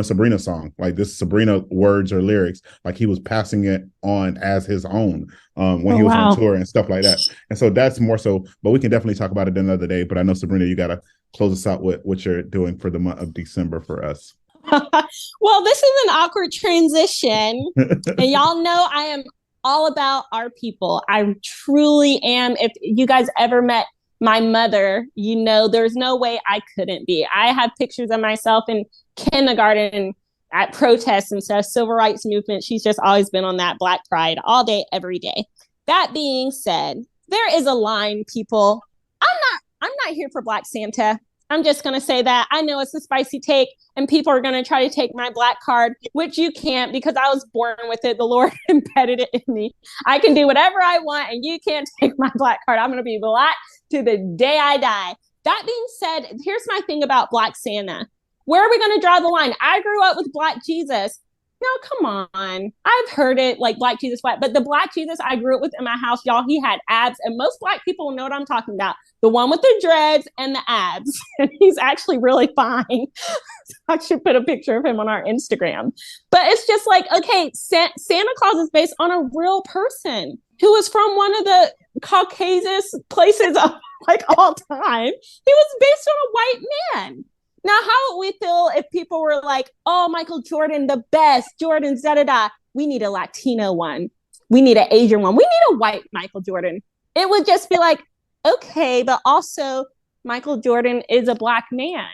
Sabrina's song, this Sabrina words or lyrics." He was passing it on as his own when he was on tour and stuff like that. And so that's more so. But we can definitely talk about it another day. But I know, Sabrina, you gotta close us out with what you're doing for the month of December for us. Well, this is an awkward transition. And y'all know I am all about our people. I truly am. If you guys ever met my mother, there's no way I couldn't be. I have pictures of myself in kindergarten at protests and stuff, civil rights movement. She's just always been on that Black pride all day, every day. That being said, there is a line, people. I'm not here for Black Santa. I'm just going to say that. I know it's a spicy take, and people are going to try to take my black card, which you can't because I was born with it. The Lord embedded it in me. I can do whatever I want, and you can't take my black card. I'm going to be black to the day I die. That being said, here's my thing about Black Santa. Where are we going to draw the line? I grew up with Black Jesus. No, come on. I've heard it like Black Jesus, but the Black Jesus I grew up with in my house, y'all, he had abs, and most Black people know what I'm talking about. The one with the dreads and the abs. And he's actually really fine. I should put a picture of him on our Instagram. But it's just like, okay, Santa Claus is based on a real person who was from one of the Caucasus places of like all time. He was based on a white man. Now, how would we feel if people were like, oh, Michael Jordan, the best, Jordan, da-da-da. We need a Latino one. We need an Asian one. We need a white Michael Jordan. It would just be like, okay, but also Michael Jordan is a Black man.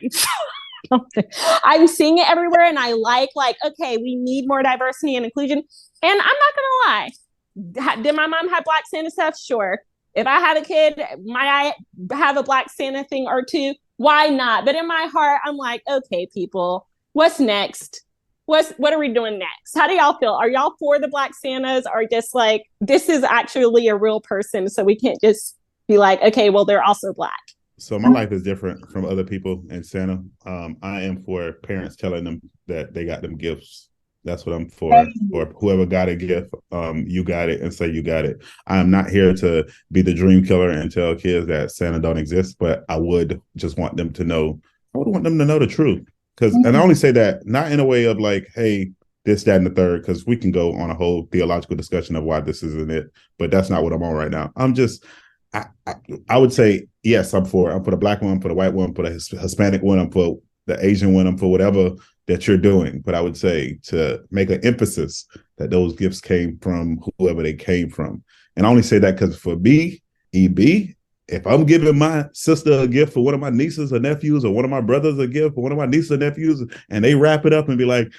I'm seeing it everywhere, and I like, okay, we need more diversity and inclusion. And I'm not going to lie. Did my mom have Black Santa stuff? Sure. If I have a kid, might I have a Black Santa thing or two? Why not? But in my heart, I'm like, okay, people, what's next? What are we doing next? How do y'all feel? Are y'all for the Black Santas, or just like, this is actually a real person, so we can't just be like, okay, well, they're also Black? So my life is different from other people in Santa. I am for parents telling them that they got them gifts. That's what I'm for. Or whoever got a gift, you got it, and say you got it. I am not here to be the dream killer and tell kids that Santa don't exist, but I would just want them to know. I would want them to know the truth. And I only say that not in a way of like, hey, this, that, and the third, because we can go on a whole theological discussion of why this isn't it. But that's not what I'm on right now. I'm just, I would say, yes, I'm for the Black one, for the white one, for the Hispanic one, I'm for the Asian one, I'm for whatever that you're doing. But I would say to make an emphasis that those gifts came from whoever they came from. And I only say that because for me, EB, if I'm giving my sister a gift for one of my nieces or nephews, or one of my brothers a gift for one of my nieces or nephews, and they wrap it up and be like,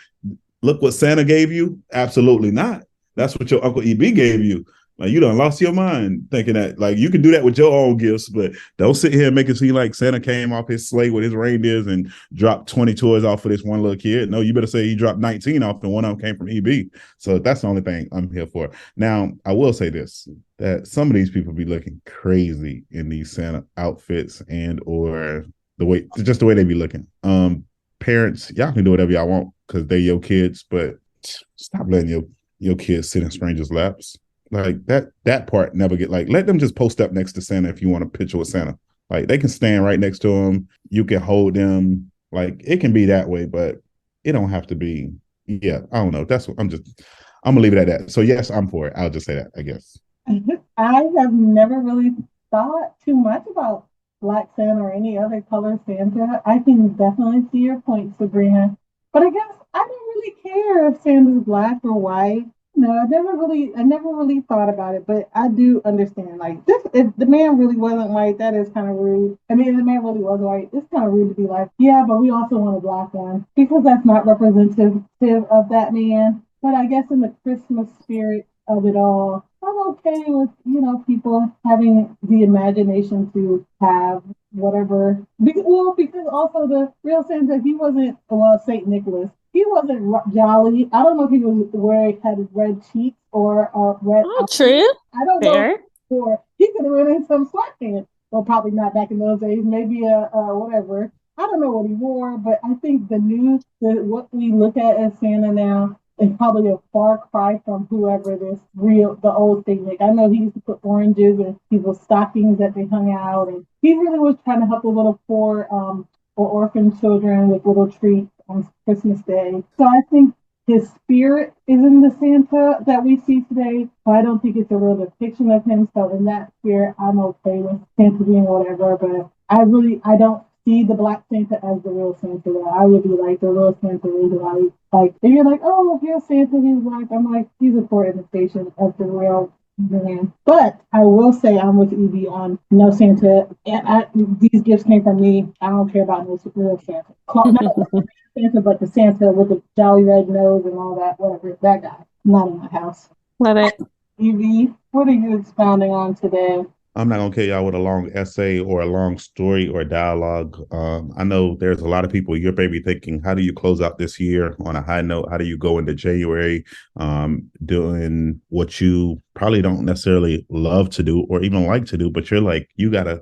look what Santa gave you. Absolutely not. That's what your Uncle EB gave you. Like, you done lost your mind thinking that, like, you can do that with your own gifts, but don't sit here and make it seem like Santa came off his sleigh with his reindeers and dropped 20 toys off for this one little kid. No, you better say he dropped 19 off and one of them came from EB. So that's the only thing I'm here for. Now, I will say this, that some of these people be looking crazy in these Santa outfits and or the way they be looking. Parents, y'all can do whatever y'all want because they're your kids, but stop letting your kids sit in strangers' laps. Like that part never get, like, let them just post up next to Santa if you want a picture with Santa. Like, they can stand right next to him. You can hold them. Like, it can be that way, but it don't have to be. Yeah, I don't know. That's what I'm gonna leave it at that. So yes, I'm for it. I'll just say that, I guess. I have never really thought too much about Black Santa or any other color Santa. I can definitely see your point, Sabrina. But I guess I don't really care if Santa's Black or white. No, I never really thought about it, but I do understand. Like, this, if the man really wasn't white, that is kind of rude. I mean, if the man really was white, it's kind of rude to be like, yeah, but we also want a Black one, because that's not representative of that man. But I guess in the Christmas spirit of it all, I'm okay with, people having the imagination to have whatever. Because also the real Santa, he wasn't, Saint Nicholas. He wasn't jolly. I don't know if he was had his red cheeks or red. Oh, true. I don't know. Or he could have been in some sweatpants. Well, probably not back in those days. Maybe whatever. I don't know what he wore, but I think what we look at as Santa now is probably a far cry from whoever the old thing. Like, I know he used to put oranges in people's stockings that they hung out, and he really was trying to help the little poor or orphan children with little treats on Christmas Day. So I think his spirit is in the Santa that we see today, but I don't think it's a real depiction of him. So in that spirit, I'm okay with Santa being whatever, but I don't see the Black Santa as the real Santa. Though. I would be like, the real Santa is white. Like, if you're like, oh, here's Santa, he's white, I'm like, he's a poor imitation of the real man. But I will say I'm with Evie on no Santa. And these gifts came from me. I don't care about no real Santa. Not Santa, but the Santa with the jolly red nose and all that, whatever, that guy. Not in my house. Love it. Evie, what are you expounding on today? I'm not gonna kill y'all with a long essay or a long story or dialogue. I know there's a lot of people you're maybe thinking, how do you close out this year on a high note? How do you go into January doing what you probably don't necessarily love to do or even like to do, but you're like, you gotta,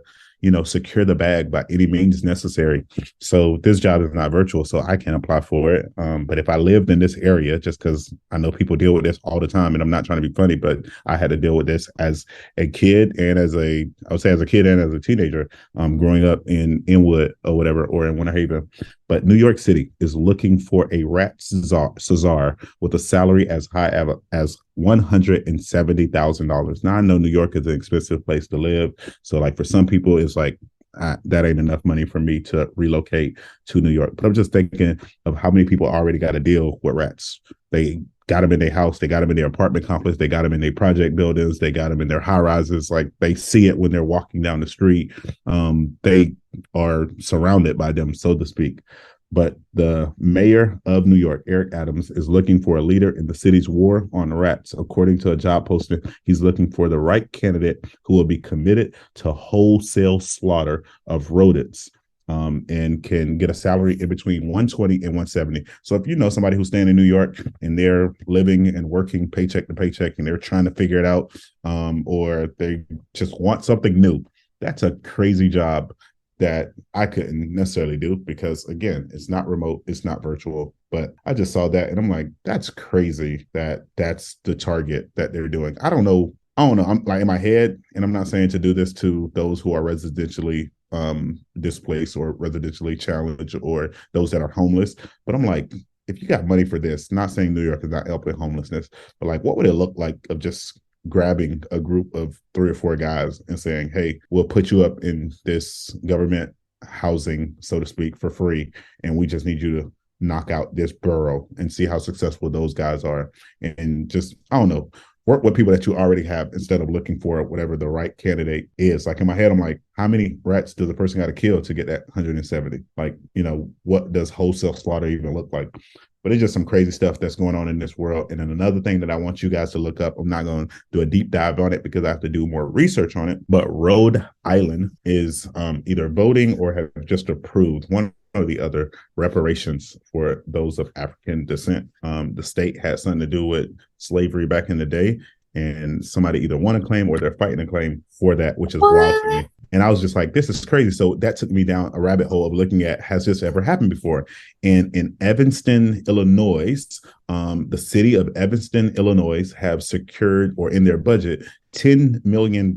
secure the bag by any means necessary. So this job is not virtual, so I can't apply for it. But if I lived in this area, just because I know people deal with this all the time, and I'm not trying to be funny, but I had to deal with this as a kid and I would say as a kid and as a teenager, growing up in Inwood or whatever, or in Winter Haven. But New York City is looking for a rat Cesar with a salary as high as $170,000. Now I know New York is an expensive place to live, so like for some people, it's like that ain't enough money for me to relocate to New York. But I'm just thinking of how many people already got to deal with rats. They got them in their house, they got them in their apartment complex, they got them in their project buildings, they got them in their high rises. Like they see it when they're walking down the street. They are surrounded by them, so to speak. But the mayor of New York, Eric Adams, is looking for a leader in the city's war on rats. According to a job posting, he's looking for the right candidate who will be committed to wholesale slaughter of rodents. And can get a salary in between 120 and 170. So if you know somebody who's staying in New York and they're living and working paycheck to paycheck and they're trying to figure it out, or they just want something new, that's a crazy job that I couldn't necessarily do because, again, it's not remote, it's not virtual. But I just saw that and I'm like, that's crazy that that's the target that they're doing. I don't know. I'm like in my head, and I'm not saying to do this to those who are residentially displaced or residentially challenged or those that are homeless. But I'm like, if you got money for this, not saying New York is not helping homelessness, but like, what would it look like of just grabbing a group of 3 or 4 guys and saying, hey, we'll put you up in this government housing, so to speak, for free. And we just need you to knock out this borough and see how successful those guys are. And just, I don't know, work with people that you already have instead of looking for whatever the right candidate is. Like in my head, I'm like, how many rats does the person got to kill to get that 170? Like, what does wholesale slaughter even look like? But it's just some crazy stuff that's going on in this world. And then another thing that I want you guys to look up, I'm not going to do a deep dive on it because I have to do more research on it, but Rhode Island is either voting or have just approved one or the other reparations for those of African descent. The state had something to do with slavery back in the day, and somebody either won a claim or they're fighting a claim for that, which is wild to me. And I was just like, this is crazy. So that took me down a rabbit hole of looking at, has this ever happened before? And in Evanston, Illinois, the city of Evanston, Illinois have secured, or in their budget, $10 million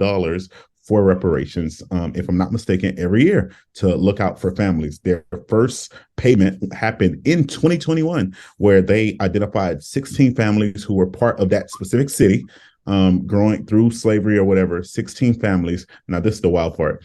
for reparations, if I'm not mistaken, every year to look out for families. Their first payment happened in 2021, where they identified 16 families who were part of that specific city, growing through slavery or whatever, 16 families. Now, this is the wild part,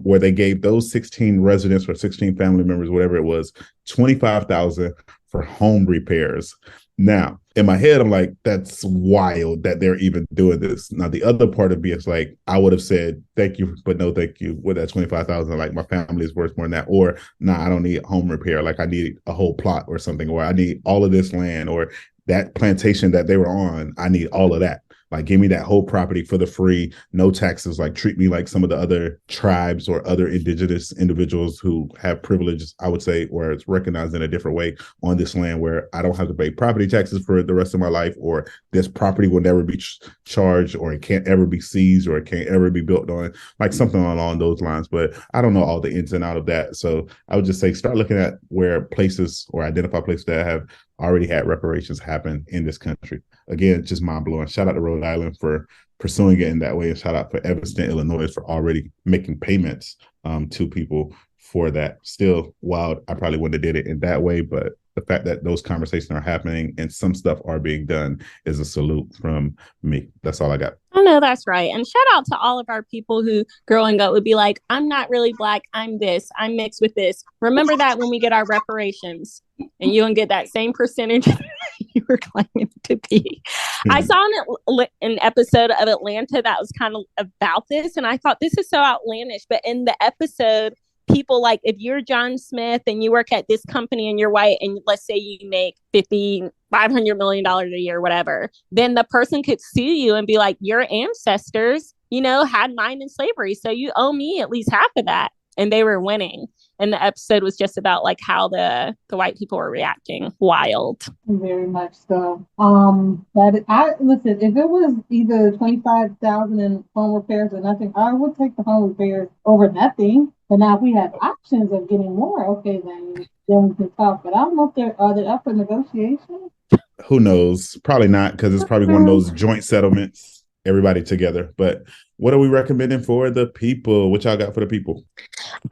where they gave those 16 residents or 16 family members, whatever it was, $25,000 for home repairs. Now, in my head, I'm like, that's wild that they're even doing this. Now, the other part of me is like, I would have said, thank you, but no, thank you. With that 25,000, like my family is worth more than that. Or, nah, I don't need home repair. Like I need a whole plot or something, or I need all of this land, or that plantation that they were on, I need all of that. Like, give me that whole property for the free, no taxes. Like, treat me like some of the other tribes or other indigenous individuals who have privileges, I would say, or it's recognized in a different way on this land, where I don't have to pay property taxes for the rest of my life, or this property will never be charged, or it can't ever be seized, or it can't ever be built on, like something along those lines. But I don't know all the ins and out of that. So I would just say, start looking at where places, or identify places that have already had reparations happen in this country. Again, just mind blowing. Shout out to Rhode Island for pursuing it in that way, and shout out for Evanston, Illinois for already making payments to people for that. Still wild. I probably wouldn't have did it in that way, but the fact that those conversations are happening and some stuff are being done is a salute from me. That's all I got. I know that's right. And shout out to all of our people who growing up would be like, I'm not really Black. I'm this. I'm mixed with this. Remember that when we get our reparations, and you don't get that same percentage you were claiming to be. Mm-hmm. I saw an episode of Atlanta that was kind of about this, and I thought, this is so outlandish. But in the episode, people, like, if you're John Smith and you work at this company and you're white, and let's say you make $500 million a year, whatever, then the person could sue you and be like, your ancestors had mine in slavery. So you owe me at least half of that. And they were winning. And the episode was just about like how the white people were reacting. Wild. Very much so. But I listen. If it was either 25,000 in home repairs or nothing, I would take the home repairs over nothing. But now if we have options of getting more, okay, then we can talk. But I don't know if are they up for negotiation. Who knows? Probably not, because it's probably one of those joint settlements, everybody together. But what are we recommending for the people? What y'all got for the people?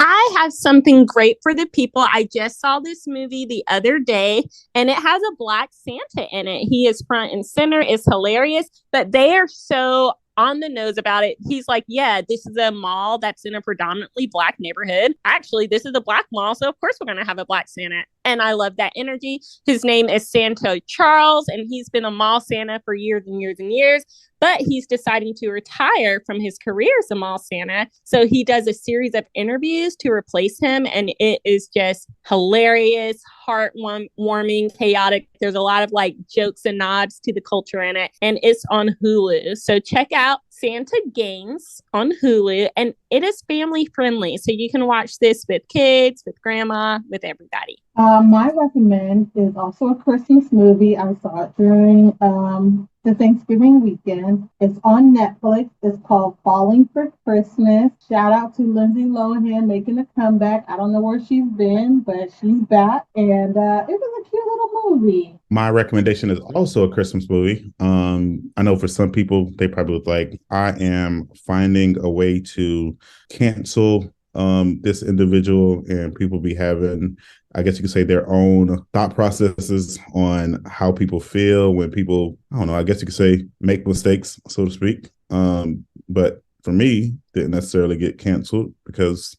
I have something great for the people. I just saw this movie the other day, and it has a Black Santa in it. He is front and center. It's hilarious, but they are so on the nose about it. He's like, yeah, this is a mall that's in a predominantly Black neighborhood. Actually, this is a Black mall, so of course we're going to have a Black Santa. And I love that energy. His name is Santa Charles, and he's been a mall Santa for years and years and years. But he's deciding to retire from his career as a mall Santa. So he does a series of interviews to replace him. And it is just hilarious, heartwarming, chaotic. There's a lot of like jokes and nods to the culture in it. And it's on Hulu. So check out Santa Games on Hulu. And it is family friendly. So you can watch this with kids, with grandma, with everybody. My recommend is also a Christmas movie. I saw it during the Thanksgiving weekend. It's on Netflix. It's called Falling for Christmas. Shout out to Lindsay Lohan making a comeback. I don't know where she's been, but she's back. And it was a cute little movie. My recommendation is also a Christmas movie. I know for some people, they probably look like, I am finding a way to cancel this individual, and people be having, I guess you could say, their own thought processes on how people feel when people, I don't know, I guess you could say make mistakes, so to speak. But for me, didn't necessarily get canceled because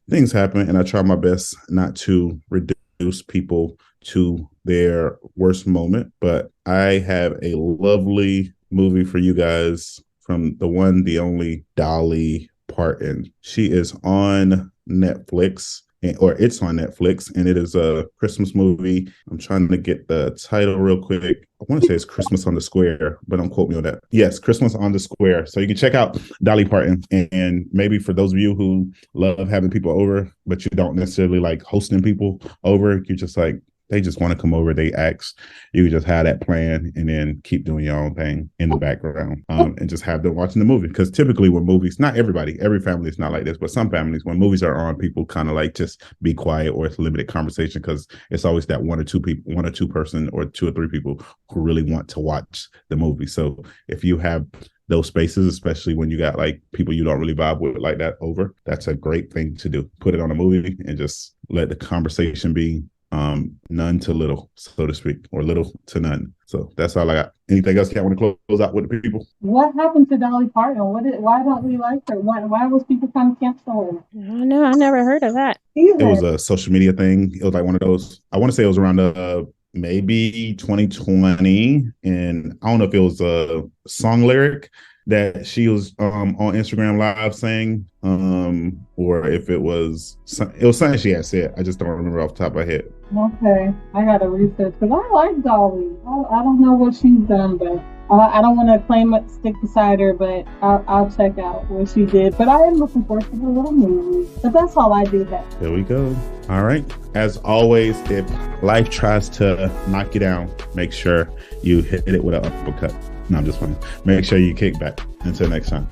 things happen, and I try my best not to reduce people to their worst moment. But I have a lovely movie for you guys from the one, the only Dolly Parton. She is on Netflix, or it's on Netflix, and it is a Christmas movie. I'm trying to get the title real quick. I want to say it's Christmas on the Square, but don't quote me on that. Yes, Christmas on the Square. So you can check out Dolly Parton, and maybe for those of you who love having people over, but you don't necessarily like hosting people over, you just like, they just want to come over, they ask, you just have that plan and then keep doing your own thing in the background, and just have them watching the movie. Because typically when movies, not everybody, every family is not like this, but some families, when movies are on, people kind of like just be quiet, or it's limited conversation, because it's always that one or two person or two or three people who really want to watch the movie. So if you have those spaces, especially when you got like people you don't really vibe with like that over, that's a great thing to do. Put it on a movie and just let the conversation be none to little, so to speak, or little to none. So that's all I got. Anything else you want to close out with the people? What happened to Dolly Parton? Why don't we like her? Why was people trying to cancel her? Oh no, I never heard of that. It was a social media thing. It was like one of those, I want to say it was around maybe 2020, and I don't know if it was a song lyric that she was on Instagram Live saying, or if it was something she had said. I just don't remember off the top of my head. Okay, I gotta research, because I like Dolly. I don't know what she's done, but I don't want to claim it, stick beside her, but I'll check out what she did. But I am looking forward to the little movie. But that's all I did have. There we go. All right. As always, if life tries to knock you down, make sure you hit it with an uppercut. No, I'm just playing. Make sure you kick back. Until next time.